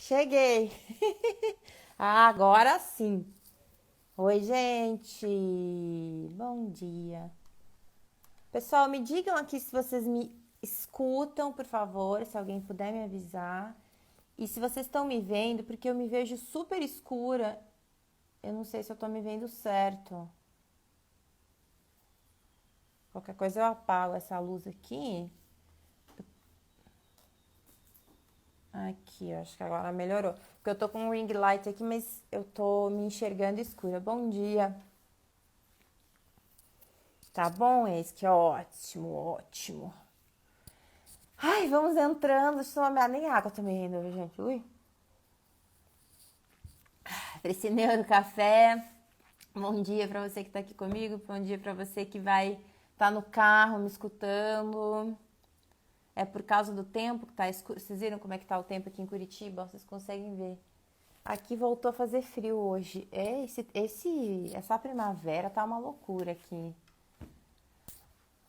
Cheguei! Agora sim! Oi, gente! Bom dia! Pessoal, me digam aqui se vocês me escutam, por favor, se alguém puder me avisar. E se vocês estão me vendo, porque eu me vejo super escura, eu não sei se eu tô me vendo certo. Qualquer coisa eu apago essa luz aqui. Aqui, acho que agora melhorou. Porque eu tô com um ring light aqui, mas eu tô me enxergando escura. Bom dia. Tá bom, esse que é ótimo, ótimo. Ai, vamos entrando. Deixa eu tomar nem água também ainda, viu, gente? Ui. Precineu do café. Bom dia pra você que tá aqui comigo. Bom dia pra você que vai tá no carro me escutando. É por causa do tempo que tá escuro. Vocês viram como é que tá o tempo aqui em Curitiba? Vocês conseguem ver. Aqui voltou a fazer frio hoje. Essa primavera tá uma loucura aqui.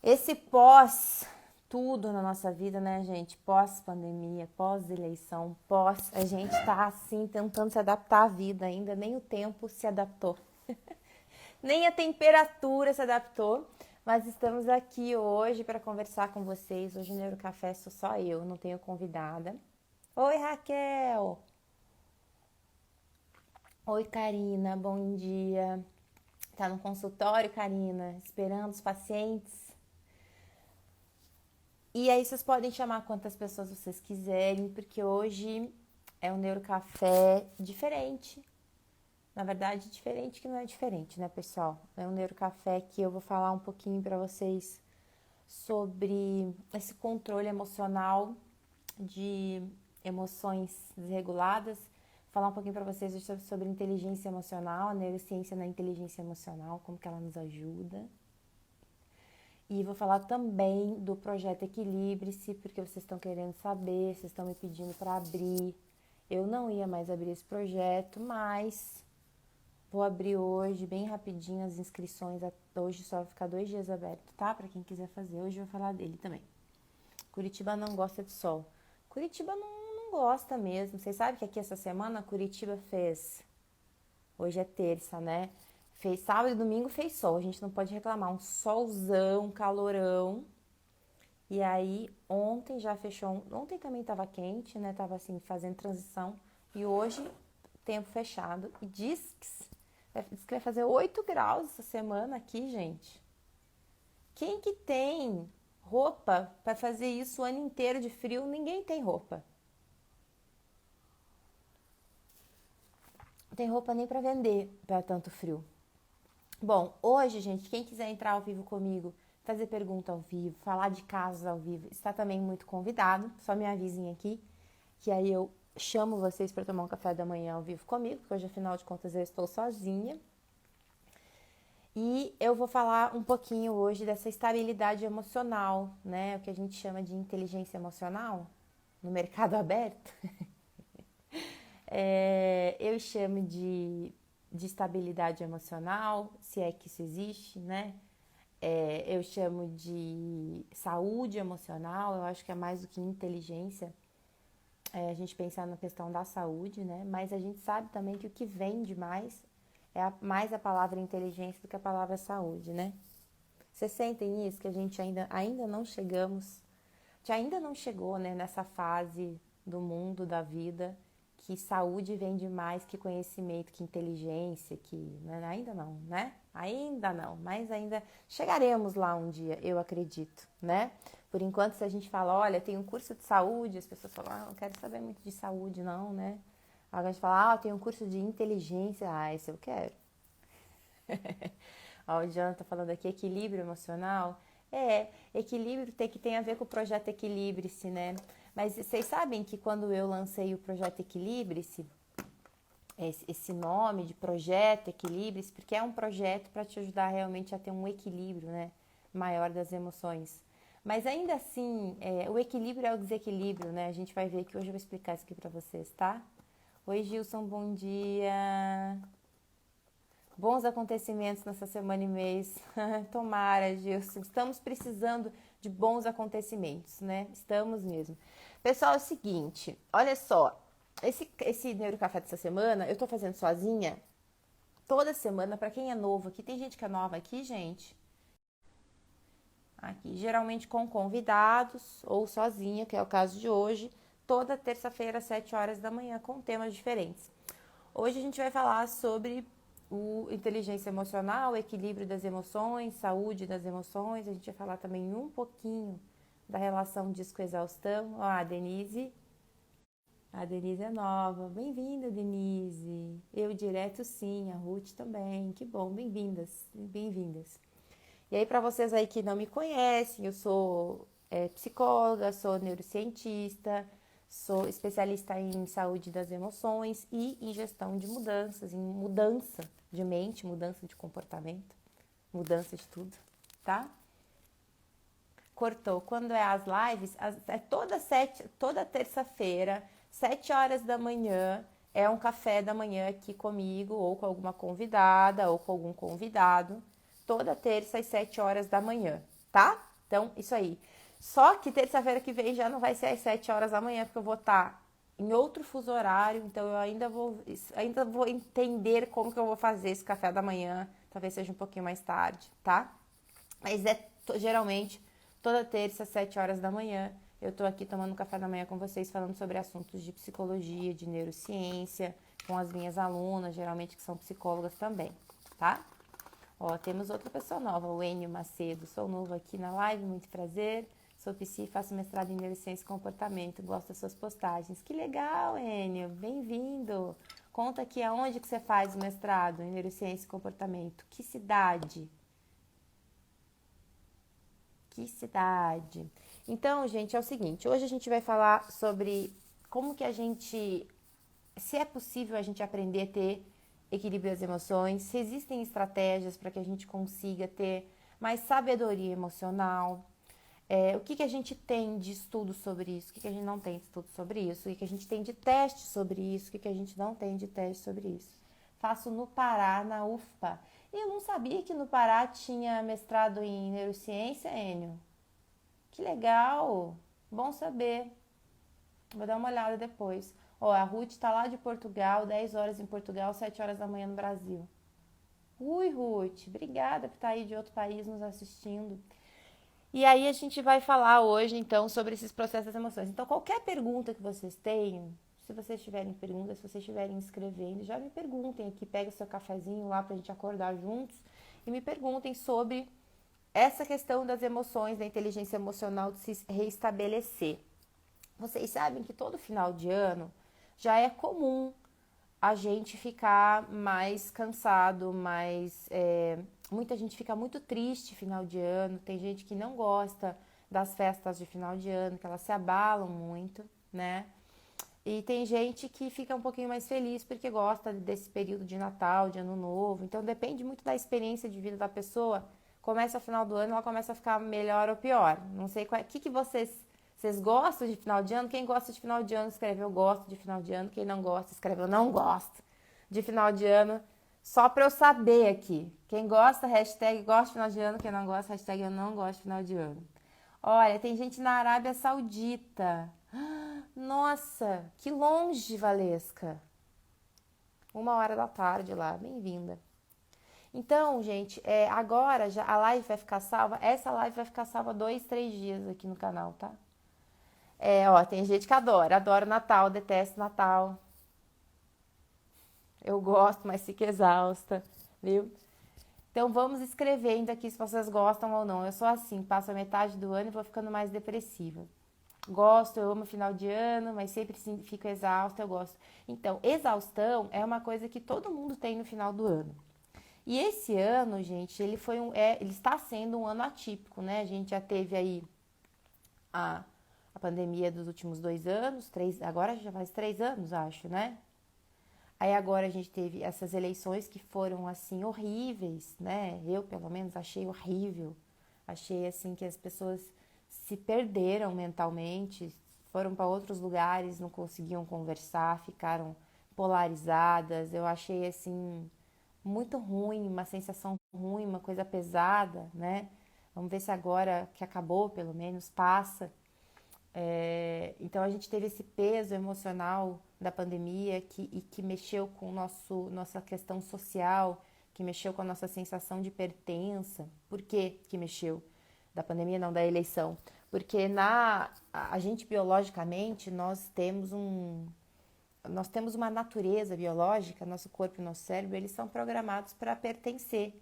Esse pós tudo na nossa vida, né, gente? Pós-pandemia, pós-eleição, a gente tá assim tentando se adaptar à vida ainda, nem o tempo se adaptou. Nem a temperatura se adaptou, mas estamos aqui hoje para conversar com vocês. Hoje no Neurocafé sou só eu, não tenho convidada. Oi, Raquel! Oi, Karina, bom dia. Tá no consultório, Karina, esperando os pacientes? E aí vocês podem chamar quantas pessoas vocês quiserem, porque hoje é um neurocafé diferente. Na verdade, diferente que não é diferente, né, pessoal? É um neurocafé que eu vou falar um pouquinho para vocês sobre esse controle emocional de emoções desreguladas. Falar um pouquinho para vocês sobre inteligência emocional, a neurociência na inteligência emocional, como que ela nos ajuda. E vou falar também do projeto Equilibre-se, porque vocês estão querendo saber, vocês estão me pedindo para abrir. Eu não ia mais abrir esse projeto, mas vou abrir hoje, bem rapidinho, as inscrições. Hoje só vai ficar 2 dias aberto, tá? Para quem quiser fazer. Hoje eu vou falar dele também. Curitiba não gosta de sol. Curitiba não gosta mesmo. Vocês sabem que aqui essa semana Curitiba fez... Hoje é terça, né? Fez sábado e domingo, fez sol. A gente não pode reclamar. Um solzão, um calorão. E aí, ontem já fechou. Ontem também tava quente, né? Tava assim, fazendo transição. E hoje, tempo fechado. E diz que vai fazer 8 graus essa semana aqui, gente. Quem que tem roupa para fazer isso o ano inteiro de frio? Ninguém tem roupa. Não tem roupa nem para vender para tanto frio. Bom, hoje, gente, quem quiser entrar ao vivo comigo, fazer pergunta ao vivo, falar de casos ao vivo, está também muito convidado. Só me avisem aqui, que aí eu chamo vocês para tomar um café da manhã ao vivo comigo, porque hoje, afinal de contas, eu estou sozinha. E eu vou falar um pouquinho hoje dessa estabilidade emocional, né? O que a gente chama de inteligência emocional no mercado aberto. Eu chamo de estabilidade emocional, se é que isso existe, né? Eu chamo de saúde emocional, eu acho que é mais do que inteligência, a gente pensar na questão da saúde, né? Mas a gente sabe também que o que vende mais é mais a palavra inteligência do que a palavra saúde, né? Vocês sentem isso, que a gente ainda não chegamos, a gente ainda não chegou, né, nessa fase do mundo, da vida, que saúde vende mais que conhecimento, que inteligência, que né? Ainda não, né? Ainda não, mas ainda chegaremos lá um dia, eu acredito, né? Por enquanto, se a gente fala, olha, tem um curso de saúde, as pessoas falam, não quero saber muito de saúde, não, né? Alguém fala, tem um curso de inteligência, esse eu quero. Ó, o Jonathan tá falando aqui, equilíbrio emocional. Equilíbrio tem a ver com o projeto Equilibre-se, né? Mas vocês sabem que quando eu lancei o projeto Equilibre-se, esse nome de projeto Equilibre-se, porque é um projeto para te ajudar realmente a ter um equilíbrio, né, maior das emoções. Mas ainda assim, o equilíbrio é o desequilíbrio, né? A gente vai ver que hoje eu vou explicar isso aqui para vocês, tá? Oi, Gilson, bom dia. Bons acontecimentos nessa semana e mês. Tomara, Gilson. Estamos precisando de bons acontecimentos, né? Estamos mesmo. Pessoal, é o seguinte, olha só. esse neurocafé dessa semana, eu tô fazendo sozinha. Toda semana, pra quem é novo aqui, tem gente que é nova aqui, gente. Aqui, geralmente com convidados ou sozinha, que é o caso de hoje. Toda terça-feira, às 7 horas da manhã, com temas diferentes. Hoje a gente vai falar sobre o inteligência emocional, equilíbrio das emoções, saúde das emoções. A gente vai falar também um pouquinho da relação disco-exaustão. Ó, a Denise é nova. Bem-vinda, Denise. Eu direto sim, a Ruth também. Que bom, bem-vindas, bem-vindas. E aí, para vocês aí que não me conhecem, eu sou psicóloga, sou neurocientista, sou especialista em saúde das emoções e em gestão de mudanças, em mudança de mente, mudança de comportamento, mudança de tudo, tá? Cortou. Quando é as lives, é toda terça-feira, 7 horas da manhã, é um café da manhã aqui comigo, ou com alguma convidada, ou com algum convidado, toda terça às 7 horas da manhã, tá? Então, isso aí. Só que terça-feira que vem já não vai ser às 7 horas da manhã, porque eu vou estar em outro fuso horário, então eu ainda vou entender como que eu vou fazer esse café da manhã, talvez seja um pouquinho mais tarde, tá? Mas geralmente toda terça, às 7 horas da manhã, eu tô aqui tomando café da manhã com vocês, falando sobre assuntos de psicologia, de neurociência, com as minhas alunas, geralmente que são psicólogas também, tá? Ó, temos outra pessoa nova, o Enio Macedo. Sou novo aqui na live, muito prazer. Sou psi, faço mestrado em neurociência e comportamento, gosto das suas postagens. Que legal, Enio, bem-vindo. Conta aqui aonde que você faz o mestrado em neurociência e comportamento. Que cidade? Que cidade? Então, gente, é o seguinte, hoje a gente vai falar sobre como que se é possível a gente aprender a ter equilíbrio das emoções, se existem estratégias para que a gente consiga ter mais sabedoria emocional, o que a gente tem de estudo sobre isso, o que a gente não tem de estudo sobre isso, o que a gente tem de teste sobre isso, o que a gente não tem de teste sobre isso. Faço no Pará, na UFPA. E eu não sabia que no Pará tinha mestrado em neurociência, Enio. Que legal! Bom saber. Vou dar uma olhada depois. Ó, a Ruth tá lá de Portugal, 10 horas em Portugal, 7 horas da manhã no Brasil. Ui, Ruth, obrigada por estar aí de outro país nos assistindo. E aí a gente vai falar hoje, então, sobre esses processos das emoções. Então, qualquer pergunta que vocês tenham, se vocês tiverem perguntas, se vocês estiverem escrevendo, já me perguntem aqui, pega o seu cafezinho lá pra gente acordar juntos e me perguntem sobre essa questão das emoções, da inteligência emocional de se reestabelecer. Vocês sabem que todo final de ano já é comum a gente ficar mais cansado, muita gente fica muito triste final de ano, tem gente que não gosta das festas de final de ano, que elas se abalam muito, né? E tem gente que fica um pouquinho mais feliz porque gosta desse período de Natal, de Ano Novo. Então depende muito da experiência de vida da pessoa. Começa o final do ano, ela começa a ficar melhor ou pior. Não sei qual, que vocês gostam de final de ano? Quem gosta de final de ano escreve eu gosto de final de ano. Quem não gosta escreve eu não gosto de final de ano. Só pra eu saber aqui. Quem gosta, hashtag gosta de final de ano. Quem não gosta, hashtag eu não gosto de final de ano. Olha, tem gente na Arábia Saudita. Nossa, que longe, Valesca. 1 hora da tarde lá, bem-vinda. Então, gente, agora já a live vai ficar salva. Essa live vai ficar salva 2, 3 dias aqui no canal, tá? Ó, tem gente que adora Natal, detesto Natal. Eu gosto, mas fico exausta, viu? Então vamos escrevendo aqui se vocês gostam ou não. Eu sou assim, passo a metade do ano e vou ficando mais depressiva. Gosto, eu amo final de ano, mas sempre fico exausta, eu gosto. Então, exaustão é uma coisa que todo mundo tem no final do ano. E esse ano, gente, ele está sendo um ano atípico, né? A gente já teve aí a, a pandemia dos últimos 2 anos, agora já faz 3 anos, acho, né? Aí agora a gente teve essas eleições que foram, assim, horríveis, né? Eu, pelo menos, achei horrível. Achei, assim, que as pessoas se perderam mentalmente, foram para outros lugares, não conseguiam conversar, ficaram polarizadas. Eu achei, assim, muito ruim, uma sensação ruim, uma coisa pesada, né? Vamos ver se agora que acabou, pelo menos, passa. Então a gente teve esse peso emocional da pandemia que mexeu com nossa questão social, que mexeu com a nossa sensação de pertença. Por que mexeu? Da pandemia, não, da eleição. Porque a gente biologicamente, nós temos uma natureza biológica, nosso corpo e nosso cérebro, eles são programados para pertencer,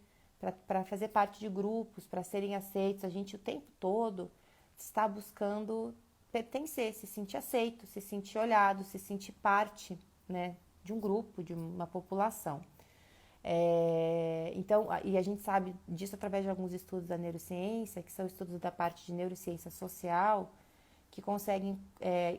para fazer parte de grupos, para serem aceitos. A gente o tempo todo está buscando pertencer, se sentir aceito, se sentir olhado, se sentir parte, né, de um grupo, de uma população. Então, e a gente sabe disso através de alguns estudos da neurociência, que são estudos da parte de neurociência social, que conseguem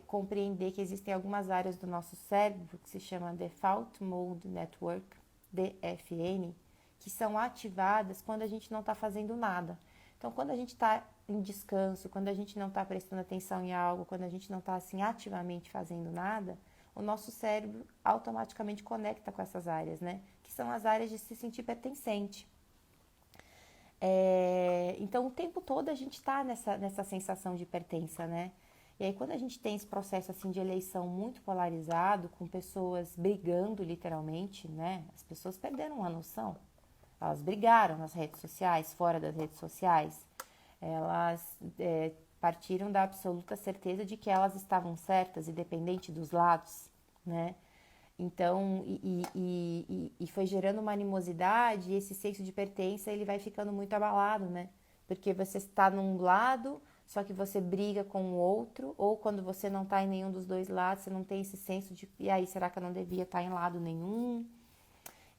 compreender que existem algumas áreas do nosso cérebro, que se chama Default Mode Network, DFN, que são ativadas quando a gente não está fazendo nada. Então, quando a gente está em descanso, quando a gente não está prestando atenção em algo, quando a gente não está assim ativamente fazendo nada, o nosso cérebro automaticamente conecta com essas áreas, né? Que são as áreas de se sentir pertencente. Então, o tempo todo a gente está nessa sensação de pertença, né? E aí, quando a gente tem esse processo assim de eleição muito polarizado, com pessoas brigando literalmente, né? As pessoas perderam a noção. Elas brigaram nas redes sociais, fora das redes sociais. Elas partiram da absoluta certeza de que elas estavam certas, independente dos lados, né? Então, e foi gerando uma animosidade, e esse senso de pertença, ele vai ficando muito abalado, né? Porque você está num lado, só que você briga com o outro, ou quando você não está em nenhum dos dois lados, você não tem esse senso de, e aí, será que eu não devia estar em lado nenhum?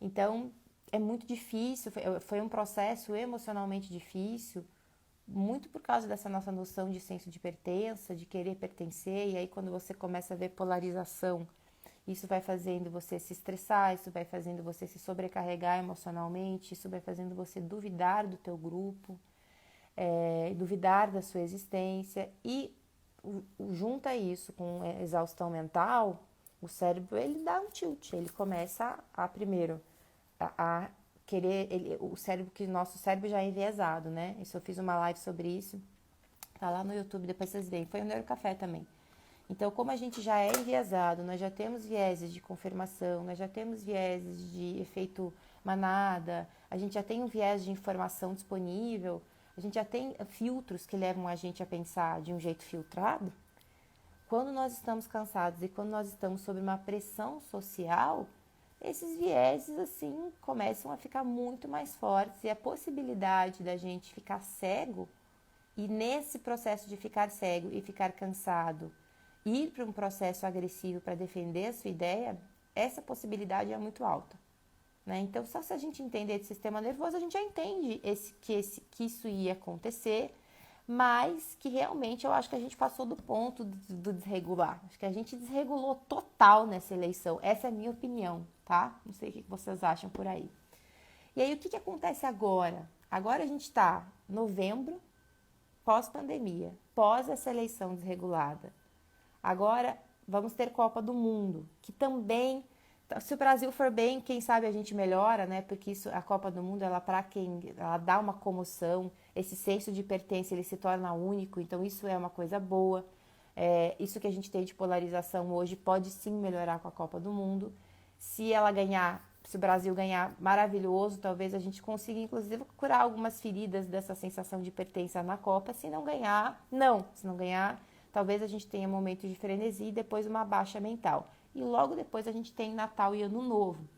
Então, é muito difícil, foi um processo emocionalmente difícil, muito por causa dessa nossa noção de senso de pertença, de querer pertencer, e aí quando você começa a ver polarização, isso vai fazendo você se estressar, isso vai fazendo você se sobrecarregar emocionalmente, isso vai fazendo você duvidar do teu grupo, duvidar da sua existência, e junta isso com exaustão mental, o cérebro ele dá um tilt, ele começa primeiro a querer, nosso cérebro já é enviesado, né? Isso eu fiz uma live sobre isso, tá lá no YouTube, depois vocês veem, foi no Neurocafé também. Então, como a gente já é enviesado, nós já temos vieses de confirmação, nós já temos vieses de efeito manada, a gente já tem um viés de informação disponível, a gente já tem filtros que levam a gente a pensar de um jeito filtrado. Quando nós estamos cansados e quando nós estamos sob uma pressão social, esses vieses, assim, começam a ficar muito mais fortes, e a possibilidade da gente ficar cego, e nesse processo de ficar cego e ficar cansado, ir para um processo agressivo para defender a sua ideia, essa possibilidade é muito alta, né? Então, só se a gente entender de sistema nervoso, a gente já entende que isso ia acontecer, mas que realmente eu acho que a gente passou do ponto do desregular. Acho que a gente desregulou total nessa eleição. Essa é a minha opinião, tá? Não sei o que vocês acham por aí. E aí, o que acontece agora? Agora a gente está em novembro, pós-pandemia, pós essa eleição desregulada. Agora vamos ter Copa do Mundo, que também, se o Brasil for bem, quem sabe a gente melhora, né? Porque a Copa do Mundo, ela dá uma comoção, esse senso de pertença, ele se torna único, então isso é uma coisa boa. Isso que a gente tem de polarização hoje pode sim melhorar com a Copa do Mundo. Se o Brasil ganhar, maravilhoso, talvez a gente consiga, inclusive, curar algumas feridas dessa sensação de pertença na Copa. Se não ganhar, não. Se não ganhar, talvez a gente tenha momentos de frenesi e depois uma baixa mental. E logo depois a gente tem Natal e Ano Novo.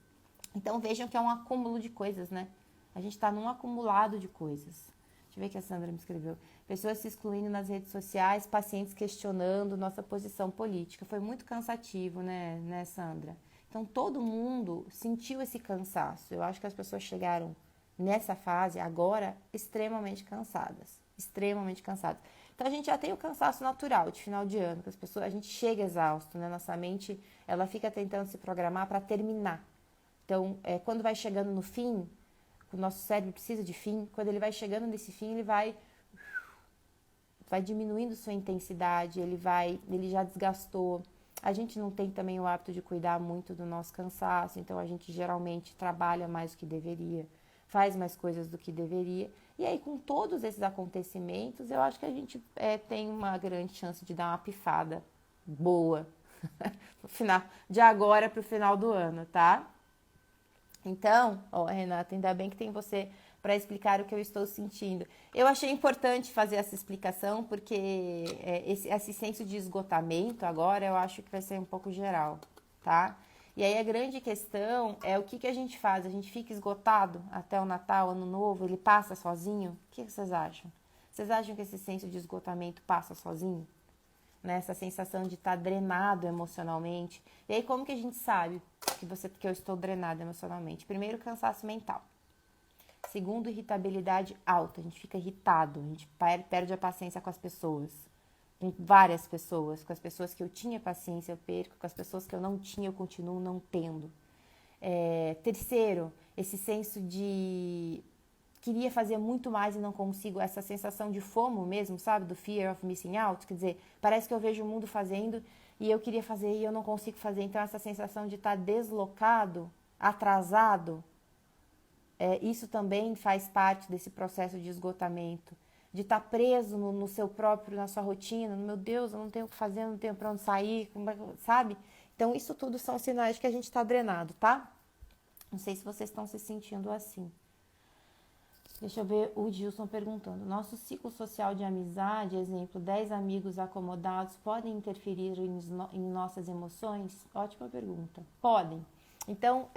Então vejam que é um acúmulo de coisas, né? A gente está num acumulado de coisas. Deixa eu ver o que a Sandra me escreveu. Pessoas se excluindo nas redes sociais, pacientes questionando nossa posição política. Foi muito cansativo, né, Sandra? Então todo mundo sentiu esse cansaço. Eu acho que as pessoas chegaram nessa fase agora extremamente cansadas. Extremamente cansadas. Então a gente já tem o cansaço natural de final de ano, que a gente chega exausto, né? Nossa mente, ela fica tentando se programar para terminar. Então, quando vai chegando no fim, o nosso cérebro precisa de fim, quando ele vai chegando nesse fim, ele vai diminuindo sua intensidade, ele já desgastou. A gente não tem também o hábito de cuidar muito do nosso cansaço, então a gente geralmente trabalha mais do que deveria, faz mais coisas do que deveria, E aí, com todos esses acontecimentos, eu acho que a gente tem uma grande chance de dar uma pifada boa no final, de agora para o final do ano, tá? Então, ó, Renata, ainda bem que tem você para explicar o que eu estou sentindo. Eu achei importante fazer essa explicação porque esse senso de esgotamento agora eu acho que vai ser um pouco geral, tá? E aí a grande questão é o que a gente faz? A gente fica esgotado até o Natal, Ano Novo, ele passa sozinho? O que vocês acham? Vocês acham que esse senso de esgotamento passa sozinho? Né? Essa sensação de estar drenado emocionalmente. E aí como que a gente sabe que eu estou drenado emocionalmente? Primeiro, cansaço mental. Segundo, irritabilidade alta. A gente fica irritado, a gente perde a paciência com as pessoas. Com várias pessoas. Com as pessoas que eu tinha paciência, eu perco. Com as pessoas que eu não tinha, eu continuo não tendo. Terceiro, esse senso de queria fazer muito mais e não consigo, essa sensação de FOMO mesmo, sabe? Do fear of missing out, quer dizer, parece que eu vejo o mundo fazendo e eu queria fazer e eu não consigo fazer. Então, essa sensação de estar deslocado, atrasado, isso também faz parte desse processo de esgotamento. De estar preso no seu próprio, na sua rotina. Meu Deus, eu não tenho o que fazer, não tenho para onde sair, sabe? Então, isso tudo são sinais de que a gente está drenado, tá? Não sei se vocês estão se sentindo assim. Deixa eu ver o Gilson perguntando. Nosso ciclo social de amizade, exemplo, 10 amigos acomodados, podem interferir em nossas emoções? Ótima pergunta. Podem. Então,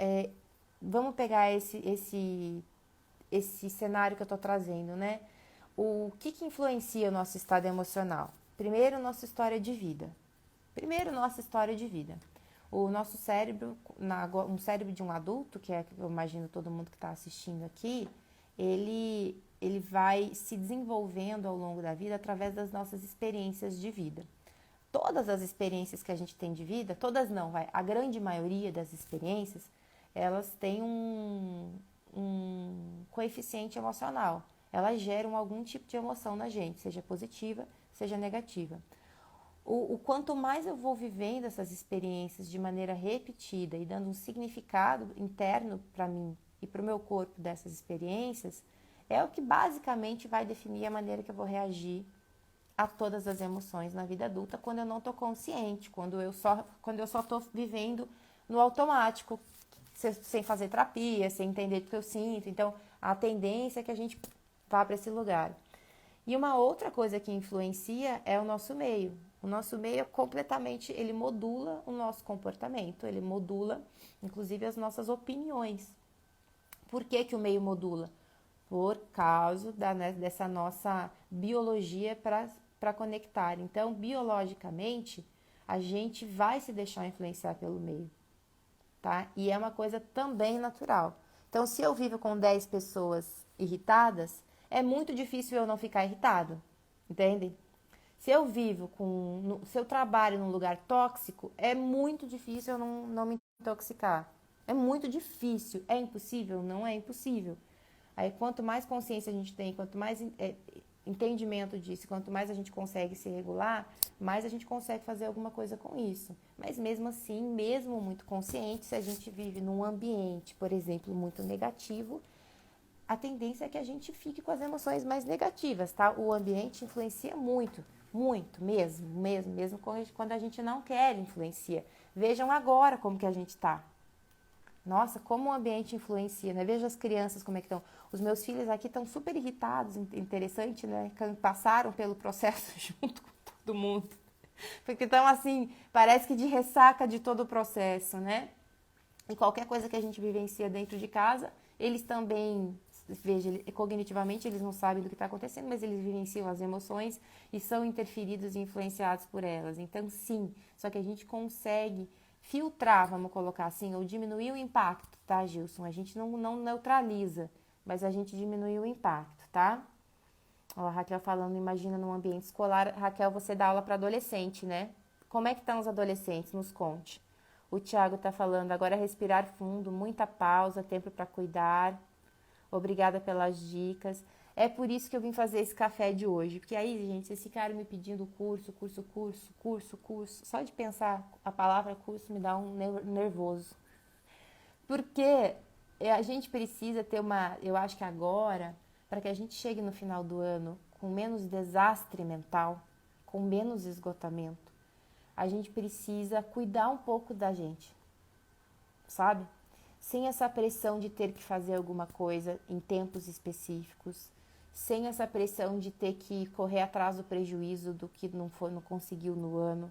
vamos pegar esse cenário que eu estou trazendo, né? O que influencia o nosso estado emocional? Primeiro, nossa história de vida. O nosso cérebro, um cérebro de um adulto, que eu imagino todo mundo que está assistindo aqui, ele vai se desenvolvendo ao longo da vida através das nossas experiências de vida. Todas as experiências que a gente tem de vida, todas não, a grande maioria das experiências, elas têm um coeficiente emocional. Elas geram algum tipo de emoção na gente, seja positiva, seja negativa. O quanto mais eu vou vivendo essas experiências de maneira repetida e dando um significado interno para mim e para o meu corpo dessas experiências, é o que basicamente vai definir a maneira que eu vou reagir a todas as emoções na vida adulta quando eu não estou consciente, quando eu só estou vivendo no automático, sem fazer terapia, sem entender o que eu sinto. Então, a tendência é que a gente vá para esse lugar. E uma outra coisa que influencia é o nosso meio. O nosso meio completamente, ele modula o nosso comportamento, ele modula, inclusive, as nossas opiniões. Por que o meio modula? Por causa dessa nossa biologia para conectar. Então, biologicamente, a gente vai se deixar influenciar pelo meio, tá? E é uma coisa também natural. Então, se eu vivo com 10 pessoas irritadas, é muito difícil eu não ficar irritado, entende? Se eu trabalho num lugar tóxico, é muito difícil eu não me intoxicar. É muito difícil. É impossível? Não é impossível. Aí, quanto mais consciência a gente tem, quanto mais entendimento disso, quanto mais a gente consegue se regular, mais a gente consegue fazer alguma coisa com isso. Mas mesmo assim, mesmo muito consciente, se a gente vive num ambiente, por exemplo, muito negativo, a tendência é que a gente fique com as emoções mais negativas, tá? O ambiente influencia muito, muito, mesmo quando a gente não quer, influencia. Vejam agora como que a gente tá. Nossa, como o ambiente influencia, né? Veja as crianças como é que estão. Os meus filhos aqui estão super irritados, interessante, né? Passaram pelo processo junto com todo mundo. Porque estão assim, parece que de ressaca de todo o processo, né? E qualquer coisa que a gente vivencia dentro de casa, eles também, veja, cognitivamente eles não sabem do que está acontecendo, mas eles vivenciam as emoções e são interferidos e influenciados por elas. Então, sim, só que a gente consegue filtrar, vamos colocar assim, ou diminuir o impacto, tá, Gilson? A gente não neutraliza, mas a gente diminui o impacto, tá? Ó, a Raquel falando, imagina num ambiente escolar. Raquel, você dá aula para adolescente, né? Como é que estão os adolescentes? Nos conte. O Thiago tá falando, agora respirar fundo, muita pausa, tempo para cuidar. Obrigada pelas dicas. É por isso que eu vim fazer esse café de hoje. Porque aí, gente, vocês ficaram me pedindo curso. Só de pensar a palavra curso me dá um nervoso. Porque a gente precisa ter eu acho que agora, para que a gente chegue no final do ano com menos desastre mental, com menos esgotamento, a gente precisa cuidar um pouco da gente, sabe? Sem essa pressão de ter que fazer alguma coisa em tempos específicos, sem essa pressão de ter que correr atrás do prejuízo do que não conseguiu no ano,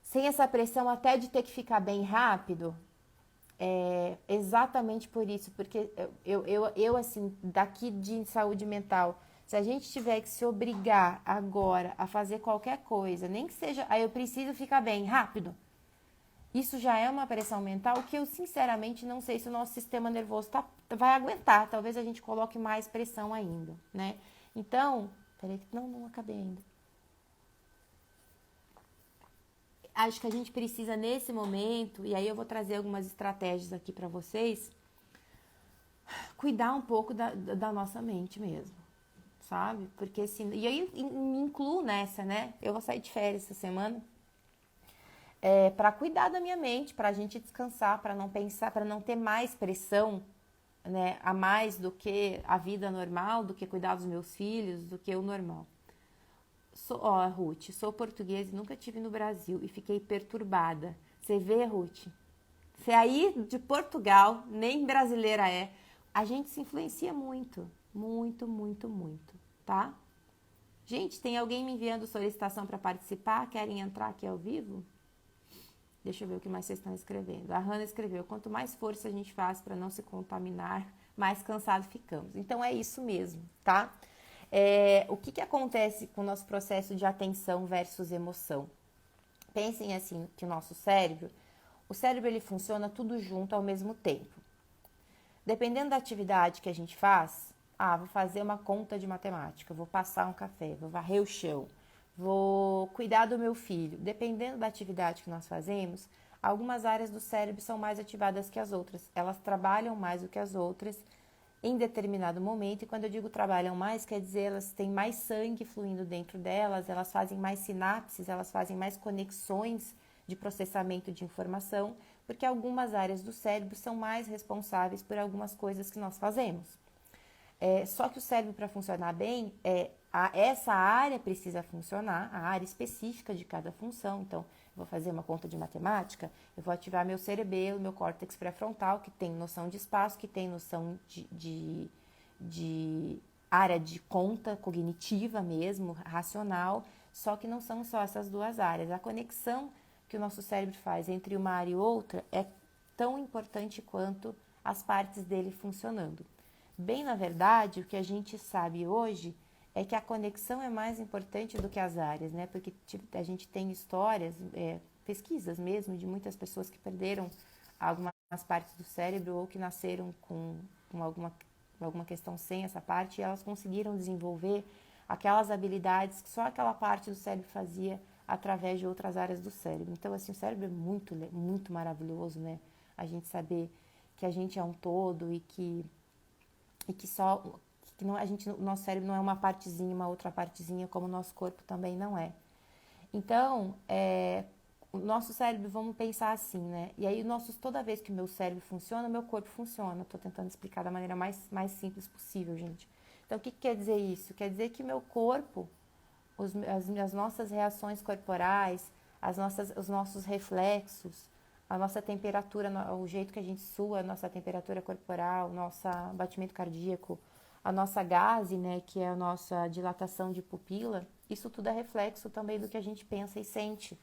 sem essa pressão até de ter que ficar bem rápido. Exatamente por isso, porque eu assim, daqui de saúde mental, se a gente tiver que se obrigar agora a fazer qualquer coisa, nem que seja, aí eu preciso ficar bem rápido, isso já é uma pressão mental que eu sinceramente não sei se o nosso sistema nervoso vai aguentar. Talvez a gente coloque mais pressão ainda, né? Então, peraí, não acabei ainda. Acho que a gente precisa nesse momento, e aí eu vou trazer algumas estratégias aqui para vocês, cuidar um pouco da nossa mente mesmo, sabe? Porque assim, e aí me incluo nessa, né? Eu vou sair de férias essa semana. Para cuidar da minha mente, para a gente descansar, para não pensar, para não ter mais pressão, né, a mais do que a vida normal, do que cuidar dos meus filhos, do que o normal. Ruth, sou portuguesa e nunca estive no Brasil e fiquei perturbada. Você vê, Ruth? Você aí de Portugal, nem brasileira é. A gente se influencia muito, muito, muito, muito, tá? Gente, tem alguém me enviando solicitação para participar? Querem entrar aqui ao vivo? Deixa eu ver o que mais vocês estão escrevendo. A Hannah escreveu: quanto mais força a gente faz para não se contaminar, mais cansado ficamos. Então é isso mesmo, tá? O que acontece com o nosso processo de atenção versus emoção? Pensem assim, que o cérebro ele funciona tudo junto ao mesmo tempo. Dependendo da atividade que a gente faz, vou fazer uma conta de matemática, vou passar um café, vou varrer o chão, vou cuidar do meu filho. Dependendo da atividade que nós fazemos, algumas áreas do cérebro são mais ativadas que as outras. Elas trabalham mais do que as outras em determinado momento. E quando eu digo trabalham mais, quer dizer elas têm mais sangue fluindo dentro delas, elas fazem mais sinapses, elas fazem mais conexões de processamento de informação, porque algumas áreas do cérebro são mais responsáveis por algumas coisas que nós fazemos. Só que o cérebro, para funcionar bem, essa área precisa funcionar, a área específica de cada função. Então, eu vou fazer uma conta de matemática, eu vou ativar meu cerebelo, meu córtex pré-frontal, que tem noção de espaço, que tem noção de área de conta cognitiva mesmo, racional, só que não são só essas duas áreas. A conexão que o nosso cérebro faz entre uma área e outra é tão importante quanto as partes dele funcionando. Bem, na verdade, o que a gente sabe hoje é que a conexão é mais importante do que as áreas, né? Porque a gente tem histórias, pesquisas mesmo, de muitas pessoas que perderam algumas partes do cérebro ou que nasceram com alguma questão sem essa parte, e elas conseguiram desenvolver aquelas habilidades que só aquela parte do cérebro fazia através de outras áreas do cérebro. Então, assim, o cérebro é muito, muito maravilhoso, né? A gente saber que a gente é um todo e que não, o nosso cérebro não é uma partezinha, uma outra partezinha, como o nosso corpo também não é. Então, o nosso cérebro, vamos pensar assim, né? E aí, toda vez que o meu cérebro funciona, o meu corpo funciona. Estou tentando explicar da maneira mais simples possível, gente. Então, o que quer dizer isso? Quer dizer que o meu corpo, as nossas reações corporais, os nossos reflexos, a nossa temperatura, o jeito que a gente sua, a nossa temperatura corporal, nosso batimento cardíaco, a nossa gaze, né, que é a nossa dilatação de pupila, isso tudo é reflexo também do que a gente pensa e sente.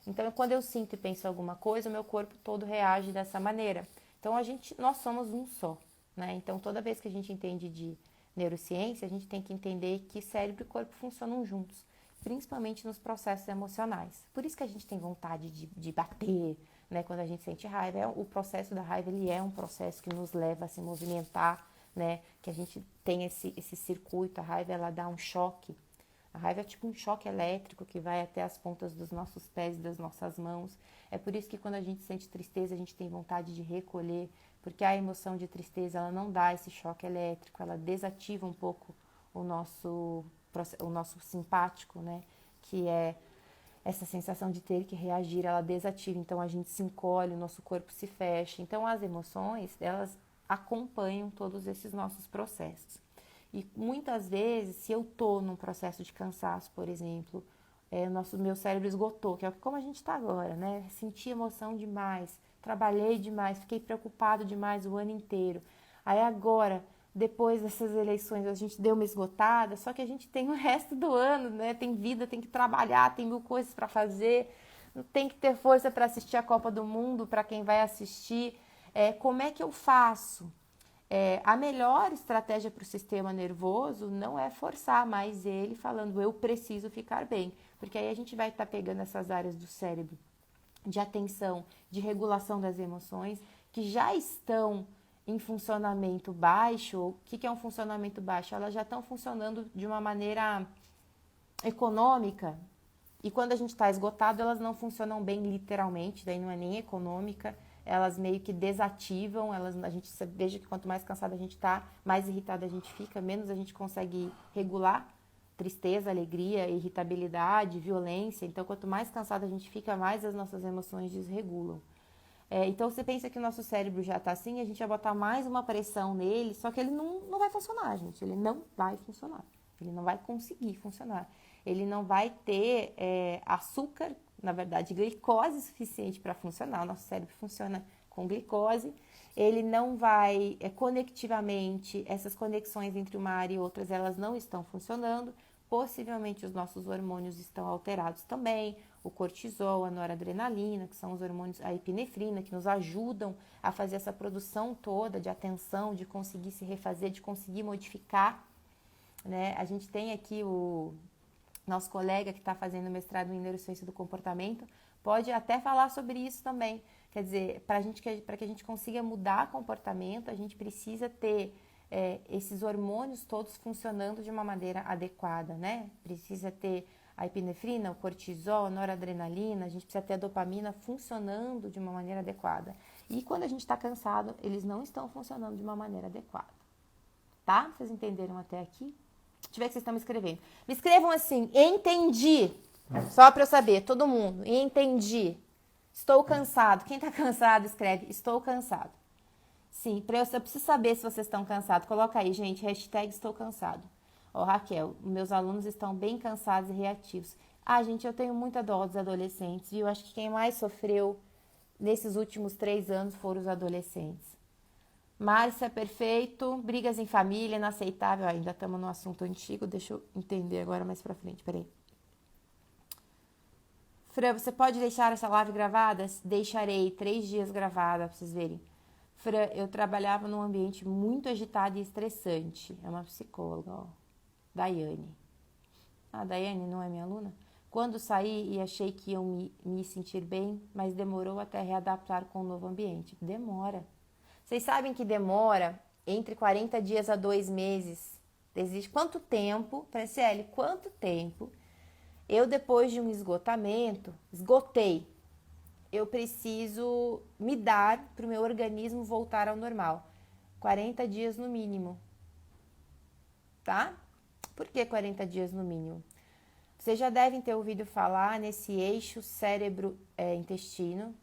Então, quando eu sinto e penso alguma coisa, o meu corpo todo reage dessa maneira. Então, nós somos um só, né? Então, toda vez que a gente entende de neurociência, a gente tem que entender que cérebro e corpo funcionam juntos, principalmente nos processos emocionais. Por isso que a gente tem vontade de bater, né? Quando a gente sente raiva, o processo da raiva ele é um processo que nos leva a se movimentar, né? Que a gente tem esse circuito, a raiva ela dá um choque. A raiva é tipo um choque elétrico que vai até as pontas dos nossos pés e das nossas mãos. É por isso que quando a gente sente tristeza, a gente tem vontade de recolher, porque a emoção de tristeza ela não dá esse choque elétrico, ela desativa um pouco o nosso simpático, né? Que é essa sensação de ter que reagir, ela desativa. Então a gente se encolhe, o nosso corpo se fecha. Então as emoções, elas acompanham todos esses nossos processos. E muitas vezes, se eu tô num processo de cansaço, por exemplo, meu cérebro esgotou, que é como a gente está agora, né? Senti emoção demais, trabalhei demais, fiquei preocupado demais o ano inteiro. Aí agora, depois dessas eleições, a gente deu uma esgotada, só que a gente tem o resto do ano, né? Tem vida, tem que trabalhar, tem mil coisas para fazer, tem que ter força para assistir a Copa do Mundo, para quem vai assistir. Como é que eu faço? A melhor estratégia para o sistema nervoso não é forçar mais ele falando eu preciso ficar bem, porque aí a gente vai estar pegando essas áreas do cérebro de atenção, de regulação das emoções, que já estão em funcionamento baixo. O que é um funcionamento baixo? Elas já estão funcionando de uma maneira econômica, e quando a gente está esgotado, elas não funcionam bem literalmente, daí não é nem econômica, elas meio que desativam, a gente veja que quanto mais cansada a gente está, mais irritada a gente fica, menos a gente consegue regular tristeza, alegria, irritabilidade, violência. Então, quanto mais cansada a gente fica, mais as nossas emoções desregulam. Então, você pensa que o nosso cérebro já está assim, a gente vai botar mais uma pressão nele, só que ele não vai funcionar, gente. Ele não vai funcionar. Ele não vai conseguir funcionar. Ele não vai ter açúcar, na verdade, glicose suficiente para funcionar. O nosso cérebro funciona com glicose. Ele não vai, conectivamente, essas conexões entre uma área e outras, elas não estão funcionando. Possivelmente os nossos hormônios estão alterados também. O cortisol, a noradrenalina, que são os hormônios, a epinefrina, que nos ajudam a fazer essa produção toda de atenção, de conseguir se refazer, de conseguir modificar, né? A gente tem aqui o nosso colega que está fazendo mestrado em neurociência do comportamento, pode até falar sobre isso também. Quer dizer, para que a gente consiga mudar comportamento, a gente precisa ter esses hormônios todos funcionando de uma maneira adequada, né? Precisa ter a epinefrina, o cortisol, a noradrenalina, a gente precisa ter a dopamina funcionando de uma maneira adequada. E quando a gente está cansado, eles não estão funcionando de uma maneira adequada. Tá? Vocês entenderam até aqui? Deixa eu ver que vocês estão me escrevendo. Me escrevam assim, entendi. Só para eu saber, todo mundo. Entendi. Estou cansado. Quem está cansado, escreve, estou cansado. Sim, eu preciso saber se vocês estão cansados. Coloca aí, gente, hashtag estou cansado. Ó, Raquel, meus alunos estão bem cansados e reativos. Gente, eu tenho muita dó dos adolescentes, viu? Acho que quem mais sofreu nesses últimos 3 anos foram os adolescentes. Márcia, perfeito. Brigas em família, inaceitável. Ainda estamos no assunto antigo, deixa eu entender agora mais pra frente, peraí. Fran, você pode deixar essa live gravada? Deixarei 3 dias gravada pra vocês verem. Fran, eu trabalhava num ambiente muito agitado e estressante. É uma psicóloga, ó. Daiane. Daiane não é minha aluna? Quando saí e achei que iam me sentir bem, mas demorou até readaptar com o novo ambiente. Demora. Vocês sabem que demora entre 40 dias a 2 meses. Existe quanto tempo, Franciele, quanto tempo eu, depois de um esgotamento, esgotei, eu preciso me dar para o meu organismo voltar ao normal? 40 dias no mínimo, tá? Por que 40 dias no mínimo? Vocês já devem ter ouvido falar nesse eixo cérebro-intestino,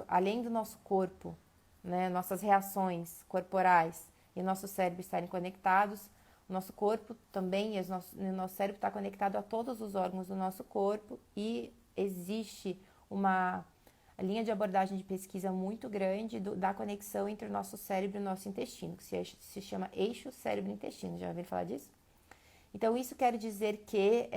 além do nosso corpo, né, nossas reações corporais e o nosso cérebro estarem conectados, o nosso corpo também, o nosso cérebro está conectado a todos os órgãos do nosso corpo, e existe uma linha de abordagem de pesquisa muito grande da conexão entre o nosso cérebro e o nosso intestino, que se chama eixo cérebro-intestino. Já ouviram falar disso? Então, isso quer dizer que,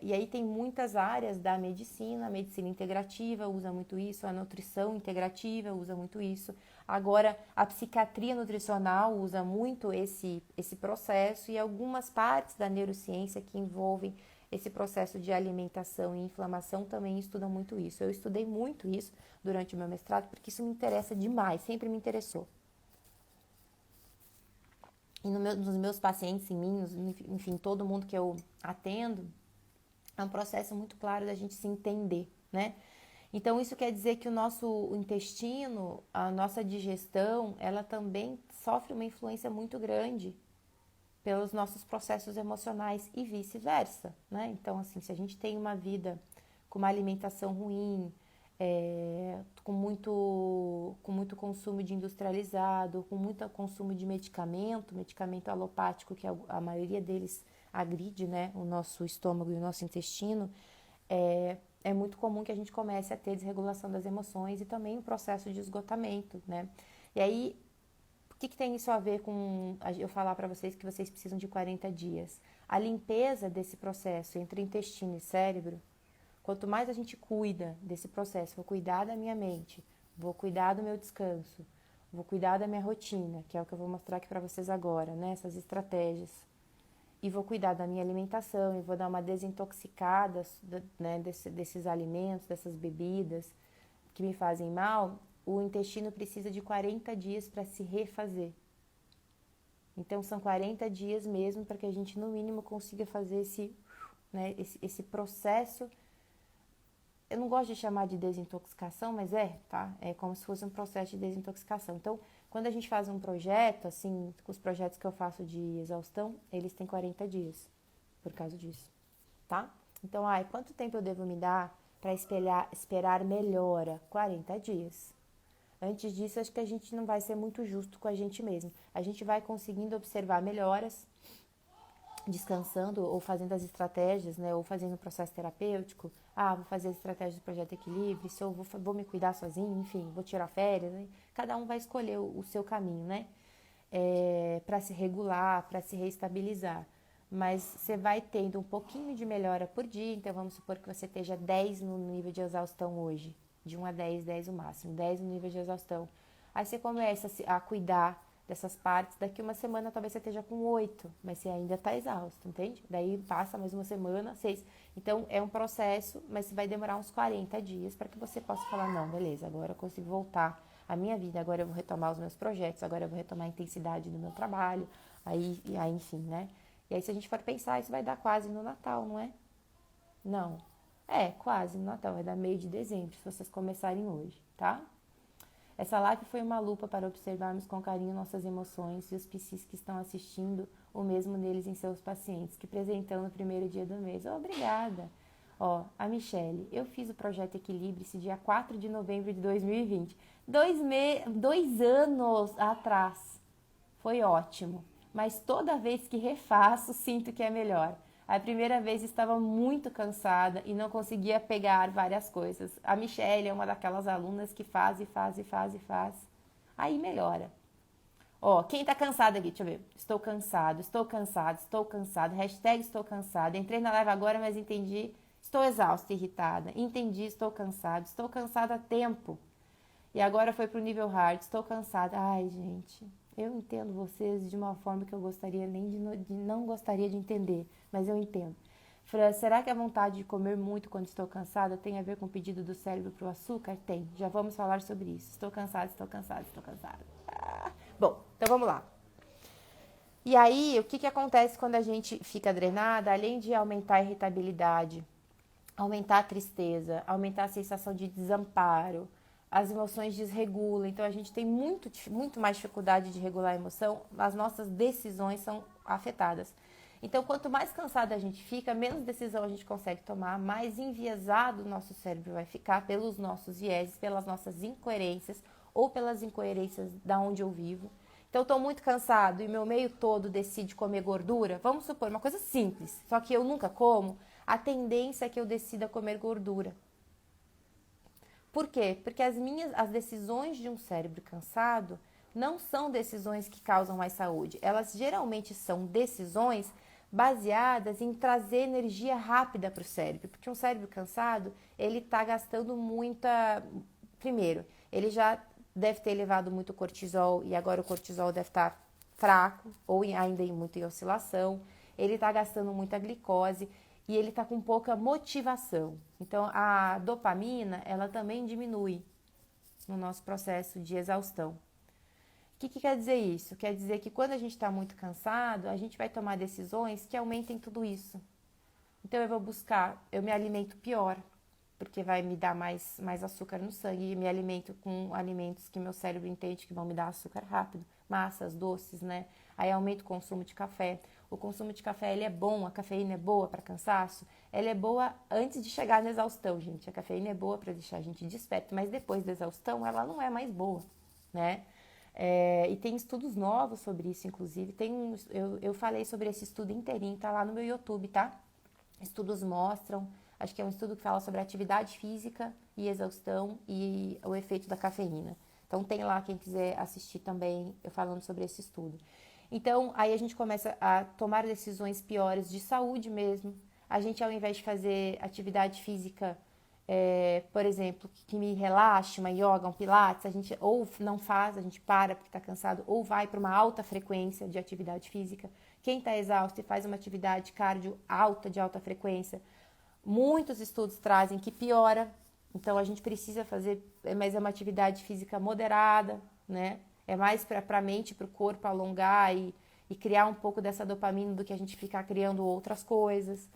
e aí tem muitas áreas da medicina, a medicina integrativa usa muito isso, a nutrição integrativa usa muito isso. Agora, a psiquiatria nutricional usa muito esse processo, e algumas partes da neurociência que envolvem esse processo de alimentação e inflamação também estudam muito isso. Eu estudei muito isso durante o meu mestrado, porque isso me interessa demais, sempre me interessou. E nos meus pacientes, em mim, enfim, todo mundo que eu atendo, é um processo muito claro da gente se entender, né? Então, isso quer dizer que o nosso intestino, a nossa digestão, ela também sofre uma influência muito grande pelos nossos processos emocionais e vice-versa, né? Então, assim, se a gente tem uma vida com uma alimentação ruim, com muito consumo de industrializado, com muito consumo de medicamento alopático, que a maioria deles agride, né, o nosso estômago e o nosso intestino, é muito comum que a gente comece a ter desregulação das emoções e também o processo de esgotamento, né? E aí, o que tem isso a ver com eu falar para vocês que vocês precisam de 40 dias? A limpeza desse processo entre intestino e cérebro. Quanto mais a gente cuida desse processo, vou cuidar da minha mente, vou cuidar do meu descanso, vou cuidar da minha rotina, que é o que eu vou mostrar aqui para vocês agora, né? Essas estratégias. E vou cuidar da minha alimentação, e vou dar uma desintoxicada, né, desses alimentos, dessas bebidas que me fazem mal. O intestino precisa de 40 dias para se refazer. Então, são 40 dias mesmo para que a gente, no mínimo, consiga fazer esse processo. Eu não gosto de chamar de desintoxicação, mas tá? É como se fosse um processo de desintoxicação. Então, quando a gente faz um projeto, assim, os projetos que eu faço de exaustão, eles têm 40 dias, por causa disso, tá? Então, quanto tempo eu devo me dar para esperar melhora? 40 dias. Antes disso, acho que a gente não vai ser muito justo com a gente mesmo. A gente vai conseguindo observar melhoras, descansando ou fazendo as estratégias, né, ou fazendo um processo terapêutico. Vou fazer as estratégias do Projeto Equilíbrio, se eu vou me cuidar sozinho, enfim, vou tirar férias, né? Cada um vai escolher o seu caminho, né, para se regular, para se reestabilizar. Mas você vai tendo um pouquinho de melhora por dia, então vamos supor que você esteja 10 no nível de exaustão hoje, de 1 a 10, 10 o máximo, 10 no nível de exaustão. Aí você começa a cuidar dessas partes, daqui uma semana talvez você esteja com 8, mas você ainda está exausto, entende? Daí passa mais uma semana, 6. Então é um processo, mas vai demorar uns 40 dias para que você possa falar, não, beleza, agora eu consigo voltar à minha vida, agora eu vou retomar os meus projetos, agora eu vou retomar a intensidade do meu trabalho, aí enfim, né? E aí se a gente for pensar, isso vai dar quase no Natal, não é? Não. Quase no Natal, vai dar meio de dezembro, se vocês começarem hoje, tá? Essa live foi uma lupa para observarmos com carinho nossas emoções e os psis que estão assistindo o mesmo neles em seus pacientes, que presentão no primeiro dia do mês. Obrigada! A Michele, eu fiz o Projeto Equilíbrio esse dia 4 de novembro de 2020. 2 anos atrás. Foi ótimo. Mas toda vez que refaço, sinto que é melhor. A primeira vez estava muito cansada e não conseguia pegar várias coisas. A Michelle é uma daquelas alunas que faz e faz e faz e faz. Aí melhora. Quem tá cansado aqui? Deixa eu ver. Estou cansado, estou cansado, estou cansado. Hashtag estou cansado. Entrei na live agora, mas entendi. Estou exausta e irritada. Entendi, estou cansado. Estou cansada há tempo. E agora foi pro nível hard. Estou cansada. Ai, gente. Eu entendo vocês de uma forma que eu gostaria não gostaria de entender, mas eu entendo. Fran, será que a vontade de comer muito quando estou cansada tem a ver com o pedido do cérebro para o açúcar? Tem. Já vamos falar sobre isso. Estou cansada, estou cansada, estou cansada. Bom, então vamos lá. E aí, o que acontece quando a gente fica drenada? Além de aumentar a irritabilidade, aumentar a tristeza, aumentar a sensação de desamparo, as emoções desregulam, então a gente tem muito mais dificuldade de regular a emoção, as nossas decisões são afetadas. Então, quanto mais cansada a gente fica, menos decisão a gente consegue tomar, mais enviesado o nosso cérebro vai ficar pelos nossos vieses, pelas nossas incoerências ou pelas incoerências da onde eu vivo. Então, eu estou muito cansado e meu meio todo decide comer gordura. Vamos supor, uma coisa simples, só que eu nunca como, a tendência é que eu decida comer gordura. Por quê? Porque as decisões de um cérebro cansado não são decisões que causam mais saúde. Elas geralmente são decisões baseadas em trazer energia rápida para o cérebro. Porque um cérebro cansado, ele está gastando muita... Primeiro, ele já deve ter elevado muito cortisol e agora o cortisol deve estar fraco ou ainda muito em oscilação. Ele está gastando muita glicose e ele está com pouca motivação. Então, a dopamina, ela também diminui no nosso processo de exaustão. O que quer dizer isso? Quer dizer que quando a gente está muito cansado, a gente vai tomar decisões que aumentem tudo isso. Então, eu me alimento pior, porque vai me dar mais açúcar no sangue, e me alimento com alimentos que meu cérebro entende que vão me dar açúcar rápido, massas, doces, né? Aí aumento o consumo de café. o consumo de café, ele é bom, a cafeína é boa para cansaço? Ela é boa antes de chegar na exaustão, gente. A cafeína é boa para deixar a gente desperto, mas depois da exaustão, ela não é mais boa, né? E tem estudos novos sobre isso, inclusive. Eu falei sobre esse estudo inteirinho, tá lá no meu YouTube, tá? Estudos mostram, acho que é um estudo que fala sobre atividade física e exaustão e o efeito da cafeína. Então tem lá quem quiser assistir também, eu falando sobre esse estudo. Então aí a gente começa a tomar decisões piores de saúde mesmo. A gente, ao invés de fazer atividade física, por exemplo, que me relaxe, uma yoga, um pilates, a gente ou não faz, a gente para porque está cansado, ou vai para uma alta frequência de atividade física. Quem está exausto e faz uma atividade cardio alta, de alta frequência, muitos estudos trazem que piora. Então a gente precisa fazer, mas é uma atividade física moderada, né? É mais para a mente, para o corpo alongar e criar um pouco dessa dopamina do que a gente ficar criando outras coisas.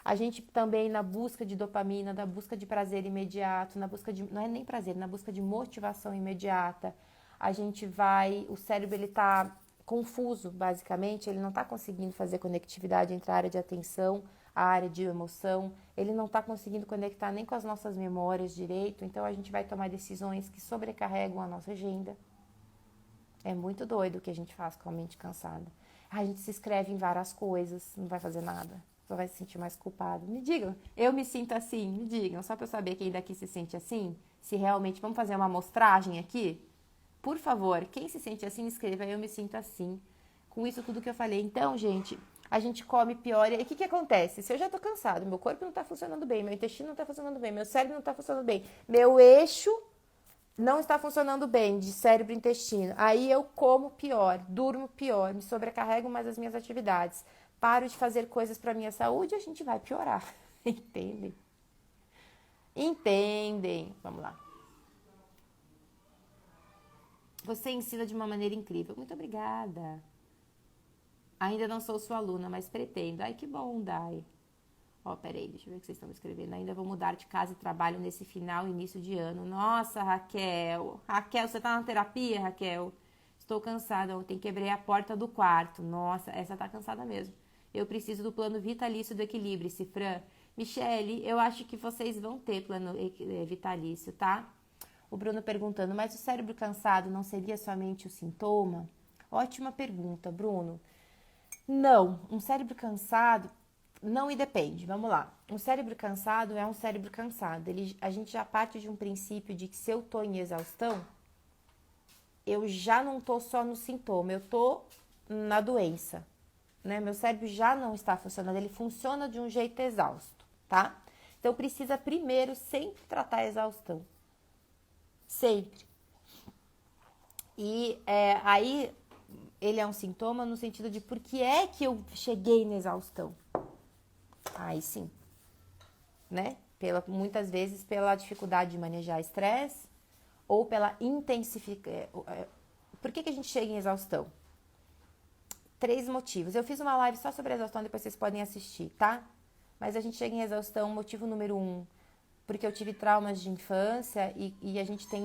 A gente também, na busca de dopamina, na busca de prazer imediato, na busca de, não é nem prazer, na busca de motivação imediata, a gente vai, o cérebro ele tá confuso, basicamente, ele não está conseguindo fazer conectividade entre a área de atenção, a área de emoção, ele não está conseguindo conectar nem com as nossas memórias direito, então a gente vai tomar decisões que sobrecarregam a nossa agenda. É muito doido o que a gente faz com a mente cansada. A gente se inscreve em várias coisas, não vai fazer nada. Só vai se sentir mais culpado. Me digam, eu me sinto assim, me digam, só para eu saber quem daqui se sente assim, se realmente, vamos fazer uma amostragem aqui? Por favor, quem se sente assim, escreva, eu me sinto assim, com isso tudo que eu falei. Então, gente, a gente come pior, e o que acontece? Se eu já tô cansado, meu corpo não tá funcionando bem, meu intestino não tá funcionando bem, meu cérebro não tá funcionando bem, meu eixo não está funcionando bem de cérebro e intestino, aí eu como pior, durmo pior, me sobrecarrego mais as minhas atividades, paro de fazer coisas para minha saúde, a gente vai piorar. Entendem? Entendem? Vamos lá. Você ensina de uma maneira incrível. Muito obrigada. Ainda não sou sua aluna, mas pretendo. Ai, que bom, Dai. Ó, peraí, deixa eu ver o que vocês estão escrevendo. Ainda vou mudar de casa e trabalho nesse final e início de ano. Nossa, Raquel. Raquel, você tá na terapia, Raquel? Estou cansada. Ontem quebrei a porta do quarto. Nossa, essa tá cansada mesmo. Eu preciso do plano vitalício do equilíbrio, Cifran. Michele, eu acho que vocês vão ter plano vitalício, tá? O Bruno perguntando, mas o cérebro cansado não seria somente o sintoma? Ótima pergunta, Bruno. Não, um cérebro cansado não e depende. Vamos lá. Um cérebro cansado é um cérebro cansado. A gente já parte de um princípio de que se eu tô em exaustão, eu já não tô só no sintoma, eu tô na doença, né? Meu cérebro já não está funcionando, ele funciona de um jeito exausto, tá? Então precisa primeiro sempre tratar a exaustão. Sempre. E aí ele é um sintoma no sentido de por que é que eu cheguei na exaustão. Aí sim, né? Muitas vezes pela dificuldade de manejar estresse ou pela intensificação. Por que a gente chega em exaustão? 3 motivos. Eu fiz uma live só sobre a exaustão, depois vocês podem assistir, tá? Mas a gente chega em exaustão, motivo número 1, porque eu tive traumas de infância e a gente tem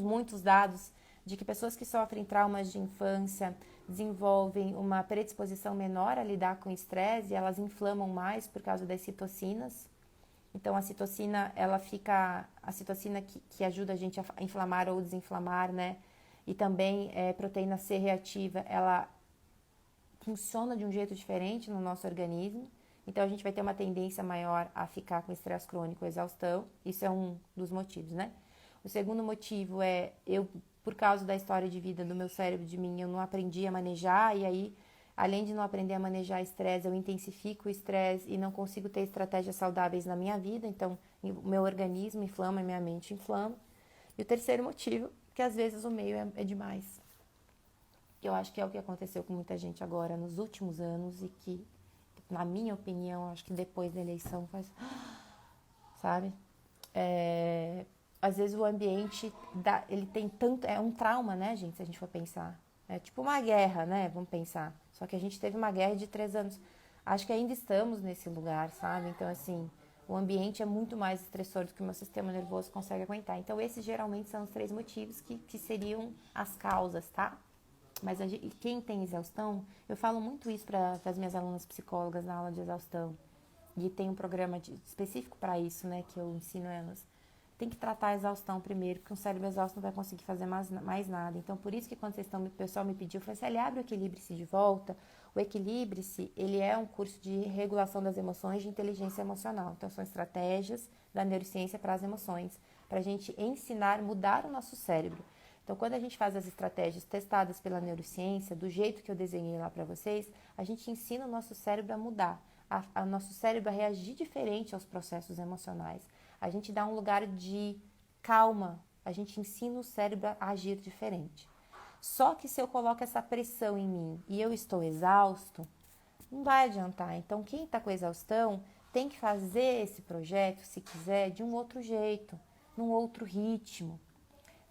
muitos dados de que pessoas que sofrem traumas de infância desenvolvem uma predisposição menor a lidar com estresse e elas inflamam mais por causa das citocinas. Então a citocina, a citocina que ajuda a gente a inflamar ou desinflamar, né? E também proteína C reativa, ela funciona de um jeito diferente no nosso organismo. Então a gente vai ter uma tendência maior a ficar com estresse crônico, exaustão. Isso é um dos motivos, né? O segundo motivo é por causa da história de vida do meu cérebro, de mim, eu não aprendi a manejar e aí, além de não aprender a manejar estresse, eu intensifico o estresse e não consigo ter estratégias saudáveis na minha vida, então o meu organismo inflama, minha mente inflama. E o terceiro motivo, que às vezes o meio é demais. Eu acho que é o que aconteceu com muita gente agora nos últimos anos e que, na minha opinião, acho que depois da eleição faz... Sabe? Às vezes o ambiente, ele tem tanto... É um trauma, né, gente, se a gente for pensar. É tipo uma guerra, né, vamos pensar. Só que a gente teve uma guerra de 3 anos. Acho que ainda estamos nesse lugar, sabe? Então, assim, o ambiente é muito mais estressor do que o meu sistema nervoso consegue aguentar. Então, esses geralmente são os 3 motivos que seriam as causas, tá? Mas quem tem exaustão, eu falo muito isso para as minhas alunas psicólogas na aula de exaustão. E tem um programa específico para isso, né, que eu ensino elas. Tem que tratar a exaustão primeiro, porque um cérebro exausto não vai conseguir fazer mais nada. Então, por isso que quando o pessoal me pediu, eu falei assim, abre o Equilibre-se de volta. O Equilibre-se, ele é um curso de regulação das emoções, de inteligência emocional. Então, são estratégias da neurociência para as emoções, para a gente ensinar, mudar o nosso cérebro. Então, quando a gente faz as estratégias testadas pela neurociência, do jeito que eu desenhei lá para vocês, a gente ensina o nosso cérebro a mudar, a nosso cérebro a reagir diferente aos processos emocionais. A gente dá um lugar de calma, a gente ensina o cérebro a agir diferente. Só que se eu coloco essa pressão em mim e eu estou exausto, não vai adiantar. Então, quem está com exaustão tem que fazer esse projeto, se quiser, de um outro jeito, num outro ritmo.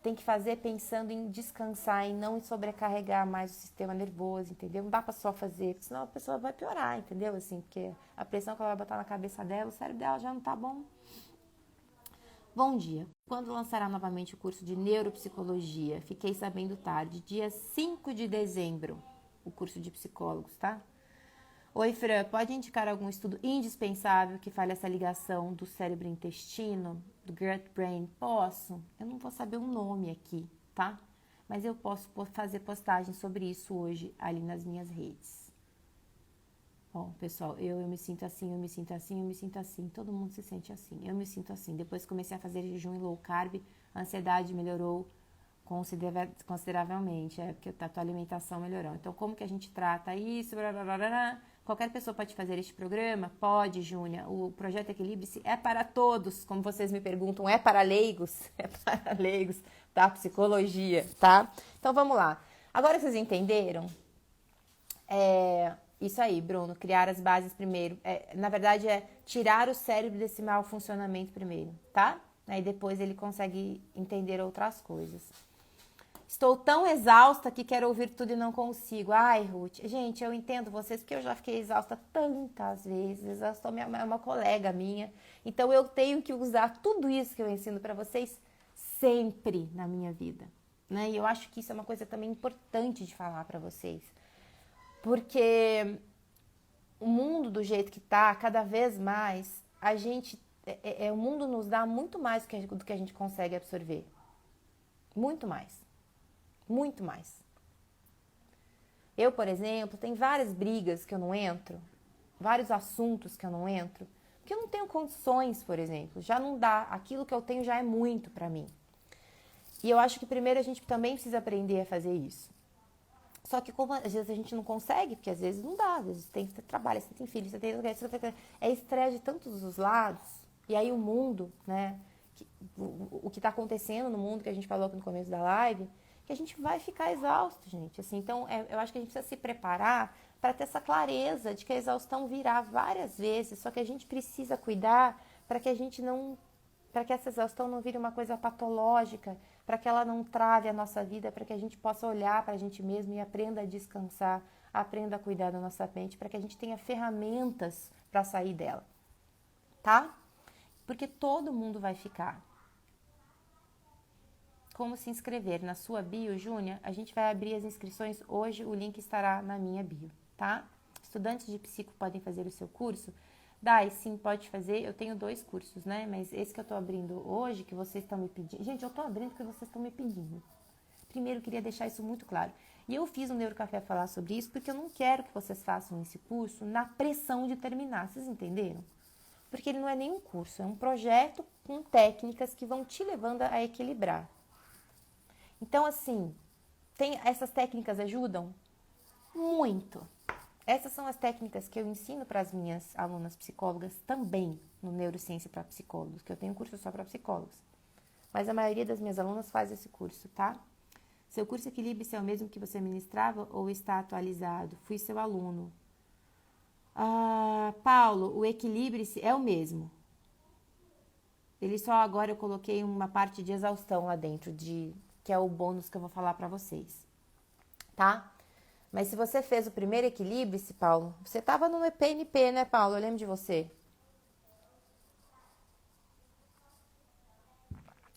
Tem que fazer pensando em descansar, em não sobrecarregar mais o sistema nervoso, entendeu? Não dá pra só fazer, porque senão a pessoa vai piorar, entendeu? Assim, porque a pressão que ela vai botar na cabeça dela, o cérebro dela já não tá bom. Bom dia. Quando lançará novamente o curso de neuropsicologia? Fiquei sabendo tarde, dia 5 de dezembro, o curso de psicólogos, tá? Oi, Fran, pode indicar algum estudo indispensável que fale essa ligação do cérebro e intestino, do gut-brain? Posso? Eu não vou saber o nome aqui, tá? Mas eu posso fazer postagem sobre isso hoje ali nas minhas redes. Bom, pessoal, eu me sinto assim, eu me sinto assim, eu me sinto assim. Todo mundo se sente assim. Eu me sinto assim. Depois que comecei a fazer jejum e low carb, a ansiedade melhorou consideravelmente, porque a tua alimentação melhorou. Então, como que a gente trata isso? Blá, blá, blá, blá. Qualquer pessoa pode fazer este programa? Pode, Júnia. O Projeto Equilibre-se é para todos, como vocês me perguntam, é para leigos? É para leigos da psicologia, tá? Então, vamos lá. Agora vocês entenderam? Isso aí, Bruno, criar as bases primeiro. Na verdade, é tirar o cérebro desse mau funcionamento primeiro, tá? Aí depois ele consegue entender outras coisas. Estou tão exausta que quero ouvir tudo e não consigo. Ai, Ruth. Gente, eu entendo vocês porque eu já fiquei exausta tantas vezes. Exausta é uma colega minha. Então eu tenho que usar tudo isso que eu ensino para vocês sempre na minha vida, né? E eu acho que isso é uma coisa também importante de falar para vocês. Porque o mundo do jeito que tá, cada vez mais, a gente... o mundo nos dá muito mais do que a gente consegue absorver. Muito mais. Muito mais. Eu, por exemplo, tem várias brigas que eu não entro, vários assuntos que eu não entro, porque eu não tenho condições, por exemplo. Já não dá. Aquilo que eu tenho já é muito pra mim. E eu acho que primeiro a gente também precisa aprender a fazer isso. Só que como às vezes a gente não consegue, porque às vezes não dá, às vezes tem trabalho, você tem filho, você tem... É estresse de tantos os lados. E aí o mundo, né, o que está acontecendo no mundo, que a gente falou aqui no começo da live, que a gente vai ficar exausto, gente. Assim, então, eu acho que a gente precisa se preparar para ter essa clareza de que a exaustão virá várias vezes, só que a gente precisa cuidar para que a gente não... para que essa exaustão não vire uma coisa patológica, para que ela não trave a nossa vida, para que a gente possa olhar para a gente mesmo e aprenda a descansar, aprenda a cuidar da nossa mente, para que a gente tenha ferramentas para sair dela, tá? Porque todo mundo vai ficar. Como se inscrever? Na sua bio, Júnia, a gente vai abrir as inscrições hoje, o link estará na minha bio, tá? Estudantes de psico podem fazer o seu curso? Dai, sim, pode fazer. Eu tenho 2 cursos, né? Mas esse que eu tô abrindo hoje, que vocês estão me pedindo... Gente, eu tô abrindo porque vocês estão me pedindo. Primeiro, eu queria deixar isso muito claro. E eu fiz um Neurocafé falar sobre isso porque eu não quero que vocês façam esse curso na pressão de terminar. Vocês entenderam? Porque ele não é nenhum curso, é um projeto com técnicas que vão te levando a equilibrar. Então, assim, essas técnicas ajudam muito. Essas são as técnicas que eu ensino para as minhas alunas psicólogas também no Neurociência para Psicólogos, que eu tenho um curso só para psicólogos. Mas a maioria das minhas alunas faz esse curso, tá? Seu curso Equilibre-se é o mesmo que você ministrava ou está atualizado? Fui seu aluno. Paulo, o Equilibre-se é o mesmo. Ele só agora eu coloquei uma parte de exaustão lá dentro, que é o bônus que eu vou falar para vocês, tá? Mas se você fez o primeiro Equilibre-se, Paulo, você estava no PNP, né, Paulo? Eu lembro de você.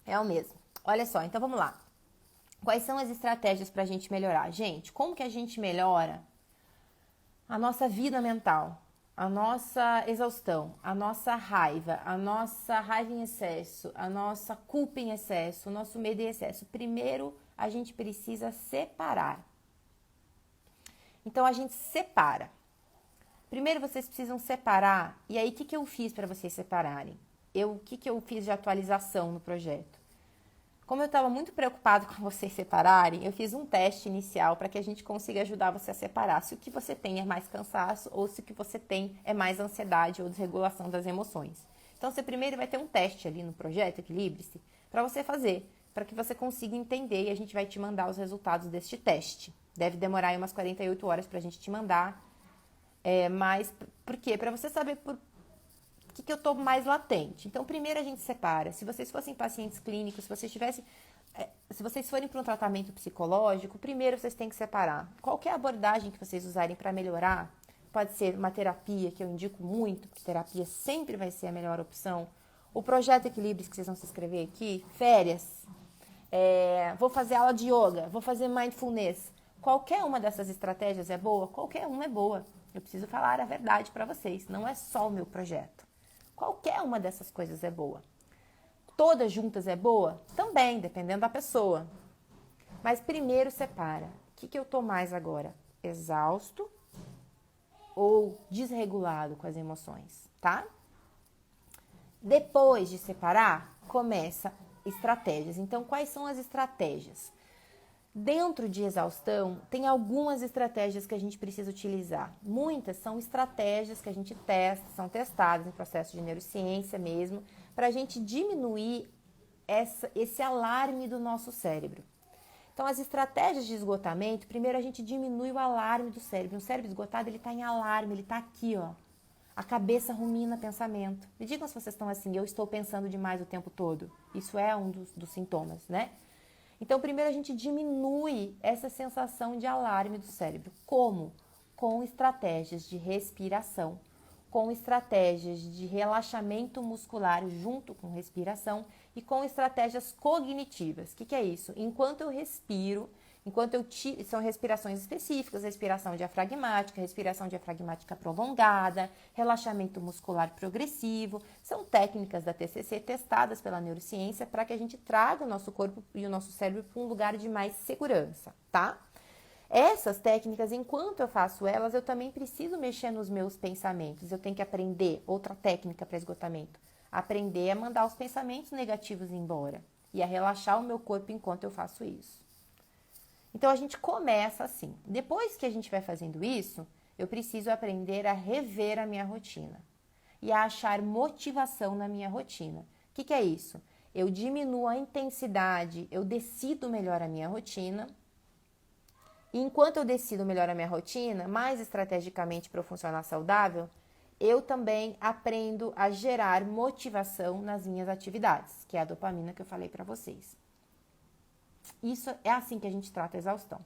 É o mesmo. Olha só, então vamos lá. Quais são as estratégias para a gente melhorar? Gente, como que a gente melhora a nossa vida mental, a nossa exaustão, a nossa raiva em excesso, a nossa culpa em excesso, o nosso medo em excesso? Primeiro, a gente precisa separar. Então, a gente separa. Primeiro, vocês precisam separar. E aí, o que eu fiz para vocês separarem? O que eu fiz de atualização no projeto? Como eu estava muito preocupado com vocês separarem, eu fiz um teste inicial para que a gente consiga ajudar você a separar se o que você tem é mais cansaço ou se o que você tem é mais ansiedade ou desregulação das emoções. Então, você primeiro vai ter um teste ali no projeto Equilibre-se para você fazer, para que você consiga entender e a gente vai te mandar os resultados deste teste. Deve demorar aí umas 48 horas para a gente te mandar, mas por quê? Para você saber por que eu estou mais latente. Então, primeiro a gente separa. Se vocês fossem pacientes clínicos, se vocês forem para um tratamento psicológico, primeiro vocês têm que separar. Qualquer abordagem que vocês usarem para melhorar, pode ser uma terapia, que eu indico muito, porque terapia sempre vai ser a melhor opção. O projeto Equilíbrio que vocês vão se inscrever aqui, férias, vou fazer aula de yoga, vou fazer mindfulness. Qualquer uma dessas estratégias é boa? Qualquer uma é boa. Eu preciso falar a verdade para vocês, não é só o meu projeto. Qualquer uma dessas coisas é boa. Todas juntas é boa? Também, dependendo da pessoa. Mas primeiro separa. O que eu tô mais agora? Exausto ou desregulado com as emoções, tá? Depois de separar, começa estratégias. Então, quais são as estratégias? Dentro de exaustão, tem algumas estratégias que a gente precisa utilizar. Muitas são estratégias que a gente testa, são testadas em processo de neurociência mesmo, para a gente diminuir esse alarme do nosso cérebro. Então, as estratégias de esgotamento, primeiro a gente diminui o alarme do cérebro. Um cérebro esgotado, ele está em alarme, ele está aqui, ó. A cabeça rumina pensamento. Me digam se vocês estão assim, eu estou pensando demais o tempo todo. Isso é um dos sintomas, né? Então, primeiro a gente diminui essa sensação de alarme do cérebro. Como? Com estratégias de respiração, com estratégias de relaxamento muscular junto com respiração e com estratégias cognitivas. O que é isso? Enquanto eu respiro, são respirações específicas, respiração diafragmática prolongada, relaxamento muscular progressivo, são técnicas da TCC testadas pela neurociência para que a gente traga o nosso corpo e o nosso cérebro para um lugar de mais segurança, tá? Essas técnicas, enquanto eu faço elas, eu também preciso mexer nos meus pensamentos, eu tenho que aprender outra técnica para esgotamento, aprender a mandar os pensamentos negativos embora e a relaxar o meu corpo enquanto eu faço isso. Então, a gente começa assim. Depois que a gente vai fazendo isso, eu preciso aprender a rever a minha rotina e a achar motivação na minha rotina. O que é isso? Eu diminuo a intensidade, eu decido melhor a minha rotina. E enquanto eu decido melhor a minha rotina, mais estrategicamente para eu funcionar saudável, eu também aprendo a gerar motivação nas minhas atividades, que é a dopamina que eu falei para vocês. Isso é assim que a gente trata a exaustão.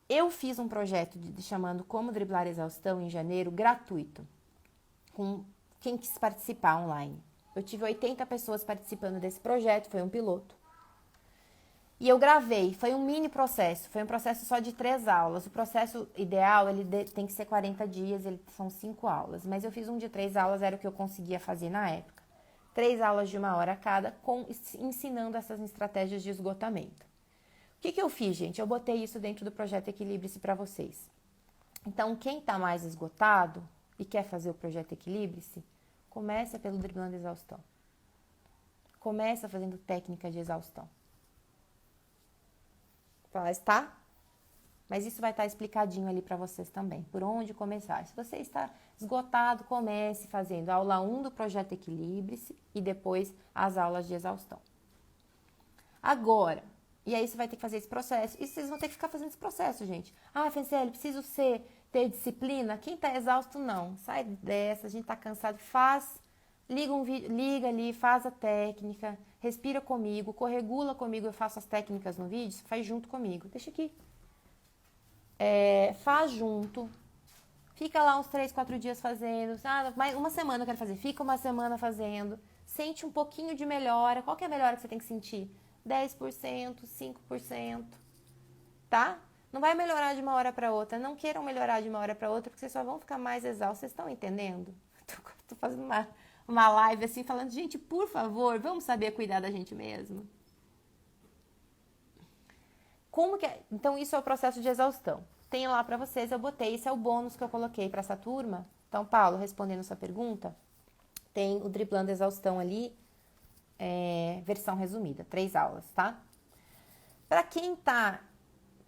Eu fiz um projeto chamando Como Driblar a Exaustão em janeiro, gratuito, com quem quis participar online. Eu tive 80 pessoas participando desse projeto, foi um piloto. E eu gravei, foi um mini processo, foi um processo só de 3 aulas. O processo ideal, tem que ser 40 dias, são 5 aulas. Mas eu fiz um de 3 aulas, era o que eu conseguia fazer na época. 3 aulas de 1 hora cada, ensinando essas estratégias de esgotamento. O que eu fiz, gente? Eu botei isso dentro do projeto Equilibre-se para vocês. Então, quem está mais esgotado e quer fazer o projeto Equilibre-se, começa pelo driblando a exaustão. Começa fazendo técnica de exaustão. Faz, tá? Mas isso vai estar explicadinho ali para vocês também, por onde começar. Se você está esgotado, comece fazendo a aula 1 do projeto Equilibre-se e depois as aulas de exaustão. Agora, e aí você vai ter que fazer esse processo. E vocês vão ter que ficar fazendo esse processo, gente. Ah, Franciele, preciso ter disciplina? Quem tá exausto, não. Sai dessa, a gente tá cansado. Liga ali, faz a técnica, respira comigo, corregula comigo, eu faço as técnicas no vídeo, faz junto comigo. Deixa aqui. Faz junto. Fica lá uns 3, 4 dias fazendo. Mais uma semana eu quero fazer. Fica uma semana fazendo. Sente um pouquinho de melhora. Qual que é a melhora que você tem que sentir? 10%, 5%, tá? Não vai melhorar de uma hora para outra. Não queiram melhorar de uma hora para outra, porque vocês só vão ficar mais exaustos. Vocês estão entendendo? Tô fazendo uma live assim, falando, gente, por favor, vamos saber cuidar da gente mesmo. Como que é? Então, isso é o processo de exaustão. Tem lá para vocês, eu botei, esse é o bônus que eu coloquei para essa turma. Então, Paulo, respondendo sua pergunta, tem o Driblando Exaustão ali, versão resumida, 3 aulas, tá? Para quem tá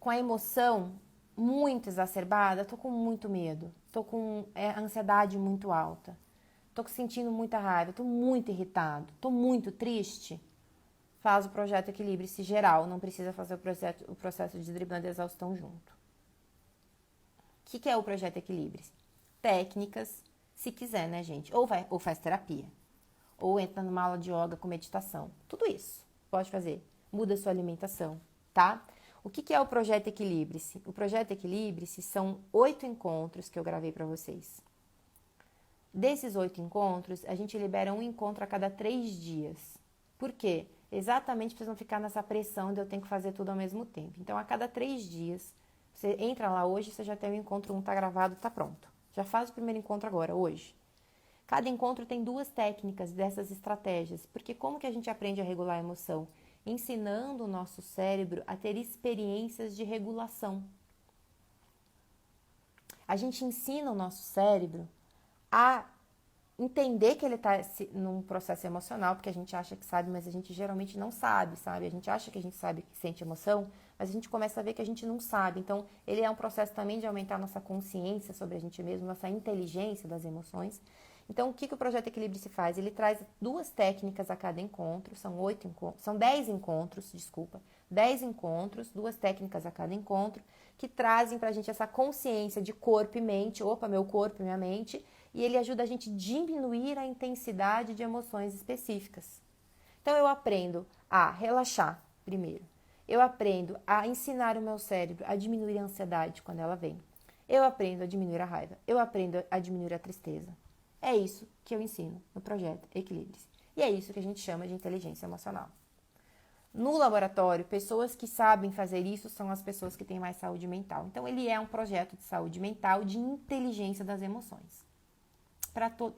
com a emoção muito exacerbada, tô com muito medo, tô com ansiedade muito alta, tô sentindo muita raiva, tô muito irritado, tô muito triste, faz o projeto Equilibre-se geral, não precisa fazer o processo de Driblando Exaustão junto. O que é o projeto Equilibre-se? Técnicas, se quiser, né, gente? Ou faz terapia, ou entra numa aula de yoga com meditação. Tudo isso pode fazer. Muda sua alimentação, tá? O que é o projeto Equilibre-se? O projeto Equilibre-se são 8 encontros que eu gravei para vocês. Desses 8 encontros, a gente libera um encontro a cada 3 dias. Por quê? Exatamente para vocês não ficar nessa pressão de eu ter que fazer tudo ao mesmo tempo. Então, a cada 3 dias, você entra lá hoje, você já tem um encontro, um tá gravado, tá pronto. Já faz o primeiro encontro agora, hoje. Cada encontro tem 2 técnicas dessas estratégias, porque como que a gente aprende a regular a emoção? Ensinando o nosso cérebro a ter experiências de regulação. A gente ensina o nosso cérebro a entender que ele está num processo emocional, porque a gente acha que sabe, mas a gente geralmente não sabe, sabe? A gente acha que a gente sabe que sente emoção, mas a gente começa a ver que a gente não sabe. Então, ele é um processo também de aumentar nossa consciência sobre a gente mesmo, nossa inteligência das emoções. Então, o que o Projeto Equilíbrio se faz? Ele traz 2 técnicas a cada encontro, são 10 encontros, 10 encontros, 2 técnicas a cada encontro, que trazem pra gente essa consciência de corpo e mente, meu corpo e minha mente, e ele ajuda a gente a diminuir a intensidade de emoções específicas. Então, eu aprendo a relaxar primeiro. Eu aprendo a ensinar o meu cérebro a diminuir a ansiedade quando ela vem. Eu aprendo a diminuir a raiva. Eu aprendo a diminuir a tristeza. É isso que eu ensino no projeto Equilibre-se. E é isso que a gente chama de inteligência emocional. No laboratório, pessoas que sabem fazer isso são as pessoas que têm mais saúde mental. Então, ele é um projeto de saúde mental, de inteligência das emoções.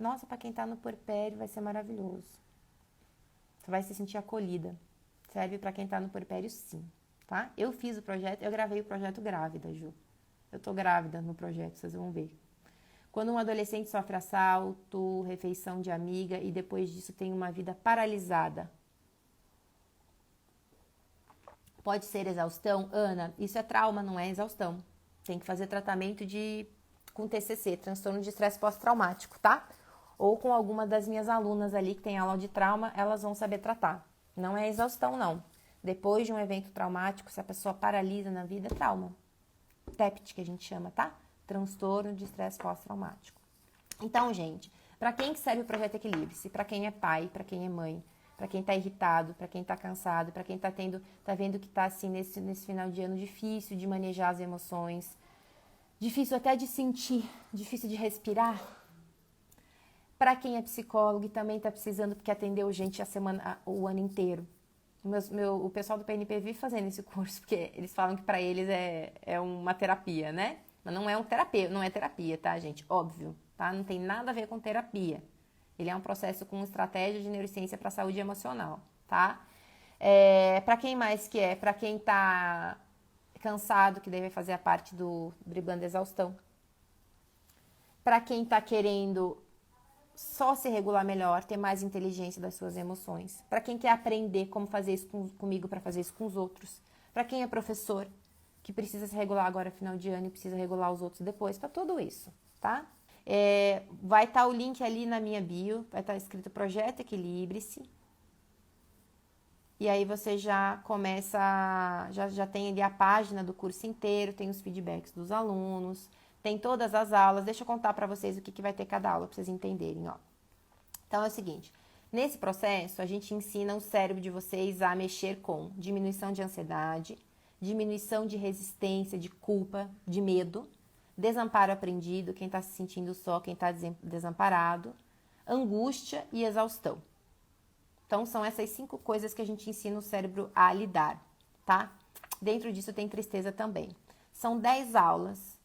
Nossa, para quem está no puerpério vai ser maravilhoso. Você vai se sentir acolhida. Serve para quem está no puerpério, sim, tá? Eu fiz o projeto, eu gravei o projeto grávida, Ju. Eu tô grávida no projeto, vocês vão ver. Quando um adolescente sofre assalto, refeição de amiga e depois disso tem uma vida paralisada. Pode ser exaustão? Ana, isso é trauma, não é exaustão. Tem que fazer tratamento com TCC, transtorno de estresse pós-traumático, tá? Ou com alguma das minhas alunas ali que tem aula de trauma, elas vão saber tratar. Não é exaustão, não. Depois de um evento traumático, se a pessoa paralisa na vida, é trauma. TEPT, que a gente chama, tá? Transtorno de estresse pós-traumático. Então, gente, para quem que serve o Projeto Equilibre-se? Para quem é pai, para quem é mãe, para quem tá irritado, para quem tá cansado, para quem tá vendo que tá assim nesse final de ano difícil de manejar as emoções, difícil até de sentir, difícil de respirar. Para quem é psicólogo e também tá precisando porque atendeu gente o ano inteiro. O pessoal do PNP vive fazendo esse curso, porque eles falam que para eles é uma terapia, né? Mas não é terapia, tá, gente? Óbvio, tá? Não tem nada a ver com terapia. Ele é um processo com estratégia de neurociência para saúde emocional, tá? Para quem mais que é? Para quem tá cansado, que deve fazer a parte do Driblando Exaustão. Para quem tá querendo só se regular melhor, ter mais inteligência das suas emoções. Para quem quer aprender como fazer isso comigo para fazer isso com os outros. Para quem é professor, que precisa se regular agora final de ano e precisa regular os outros depois, para tudo isso, tá? Vai estar o link ali na minha bio, vai estar escrito Projeto Equilibre-se. E aí você já começa, já tem ali a página do curso inteiro, tem os feedbacks dos alunos, tem todas as aulas. Deixa eu contar para vocês o que vai ter cada aula, para vocês entenderem, ó. Então é o seguinte, nesse processo a gente ensina o cérebro de vocês a mexer com diminuição de ansiedade, diminuição de resistência, de culpa, de medo, desamparo aprendido, quem está se sentindo só, quem está desamparado, angústia e exaustão. Então, são essas 5 coisas que a gente ensina o cérebro a lidar, tá? Dentro disso tem tristeza também. São 10 aulas.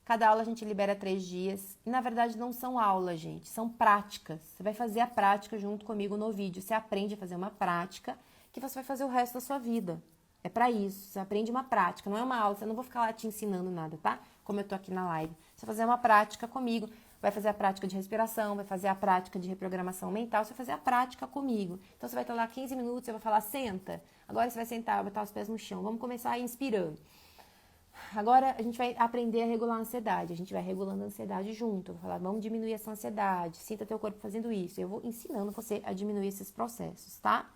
Cada aula a gente libera 3 dias. E, na verdade, não são aulas, gente. São práticas. Você vai fazer a prática junto comigo no vídeo. Você aprende a fazer uma prática que você vai fazer o resto da sua vida. É pra isso. Você aprende uma prática. Não é uma aula. Eu não vou ficar lá te ensinando nada, tá? Como eu tô aqui na live. Você vai fazer uma prática comigo. Vai fazer a prática de respiração. Vai fazer a prática de reprogramação mental. Você vai fazer a prática comigo. Então, você vai estar lá 15 minutos. Você vai falar, senta. Agora você vai sentar, vai botar os pés no chão. Vamos começar inspirando. Agora, a gente vai aprender a regular a ansiedade. A gente vai regulando a ansiedade junto. Eu vou falar, vamos diminuir essa ansiedade. Sinta teu corpo fazendo isso. Eu vou ensinando você a diminuir esses processos, tá?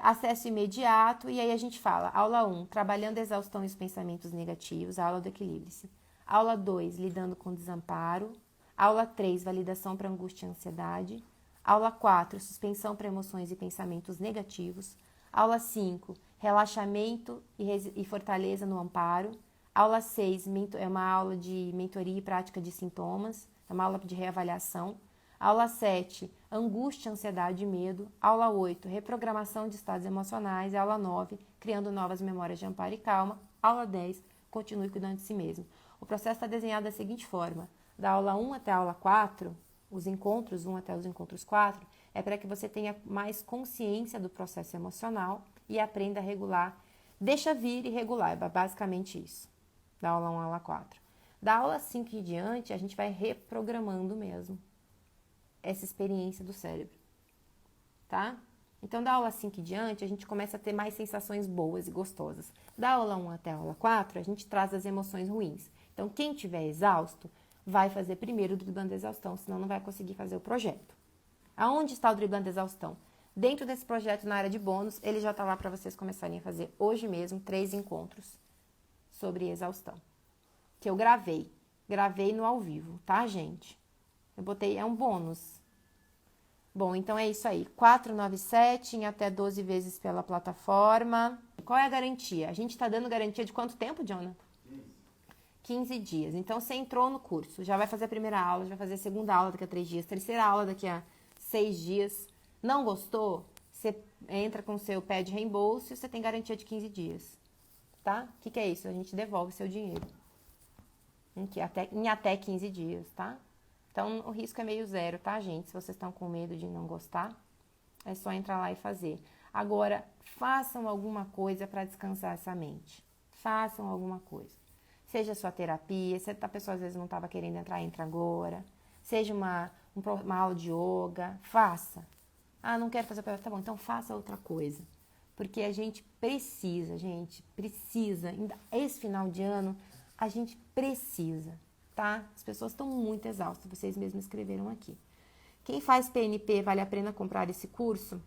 Acesso imediato. E aí a gente fala, aula 1, trabalhando a exaustão e os pensamentos negativos. Aula do equilíbrio-se. Aula 2, lidando com desamparo. Aula 3, validação para angústia e ansiedade. Aula 4, suspensão para emoções e pensamentos negativos. Aula 5, relaxamento e fortaleza no amparo. Aula 6, é uma aula de mentoria e prática de sintomas. É uma aula de reavaliação. Aula 7, angústia, ansiedade e medo. Aula 8, reprogramação de estados emocionais. Aula 9, criando novas memórias de amparo e calma. Aula 10, continue cuidando de si mesmo. O processo está desenhado da seguinte forma. Da aula 1 até a aula 4, os encontros 1 até os encontros 4, é para que você tenha mais consciência do processo emocional e aprenda a regular. Deixa vir e regular, é basicamente isso. Da aula 1 à aula 4. Da aula 5 em diante, a gente vai reprogramando mesmo essa experiência do cérebro, tá? Então, da aula 5 em diante, a gente começa a ter mais sensações boas e gostosas. Da aula 1 até a aula 4, a gente traz as emoções ruins. Então, quem estiver exausto, vai fazer primeiro o driblando da exaustão, senão não vai conseguir fazer o projeto. Aonde está o driblando da exaustão? Dentro desse projeto, na área de bônus, ele já está lá para vocês começarem a fazer hoje mesmo 3 encontros sobre exaustão. Que eu gravei. Gravei no ao vivo, tá, gente? Eu botei, é um bônus. Bom, então é isso aí. 497 em até 12 vezes pela plataforma. Qual é a garantia? A gente está dando garantia de quanto tempo, Jonah? 15 dias. Então, você entrou no curso, já vai fazer a primeira aula, já vai fazer a segunda aula daqui a 3 dias, terceira aula daqui a 6 dias. Não gostou? Você entra com o seu pé de reembolso e você tem garantia de 15 dias. Tá? O que é isso? A gente devolve seu dinheiro. Em até 15 dias, tá? Então, o risco é meio zero, tá, gente? Se vocês estão com medo de não gostar, é só entrar lá e fazer. Agora, façam alguma coisa para descansar essa mente. Façam alguma coisa. Seja sua terapia, se a pessoa às vezes não estava querendo entrar, entra agora. Seja uma aula de yoga, faça. Ah, não quero fazer, tá bom, então faça outra coisa. Porque a gente precisa, esse final de ano, a gente precisa, tá? As pessoas estão muito exaustas, vocês mesmos escreveram aqui. Quem faz PNP, vale a pena comprar esse curso?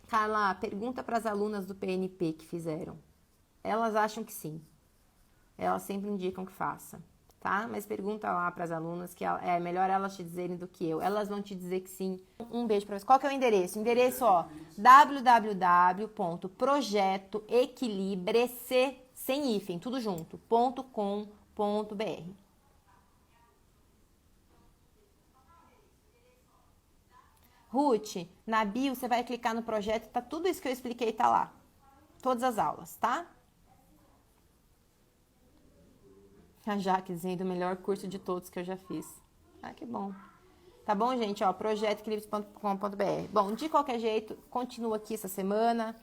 Carla, pergunta para as alunas do PNP que fizeram. Elas acham que sim. Elas sempre indicam que faça, tá? Mas pergunta lá para as alunas que é melhor elas te dizerem do que eu. Elas vão te dizer que sim. Um beijo para vocês. Qual que é o endereço? O endereço, ó, www.projetoequilibrece, sem hífen, tudo junto, .com.br. Ruth, na bio você vai clicar no projeto, tá tudo isso que eu expliquei, tá lá. Todas as aulas, tá? A Jaque dizendo o melhor curso de todos que eu já fiz. Ah, que bom. Tá bom, gente? Ó, projetoequilibrios.com.br. Bom, de qualquer jeito, continuo aqui essa semana.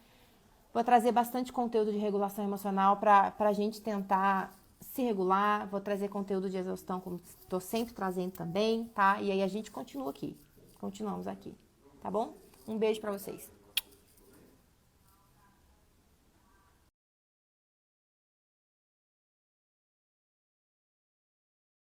Vou trazer bastante conteúdo de regulação emocional pra gente tentar se regular. Vou trazer conteúdo de exaustão, como estou sempre trazendo também, tá? E aí a gente continua aqui. Continuamos aqui, tá bom? Um beijo pra vocês.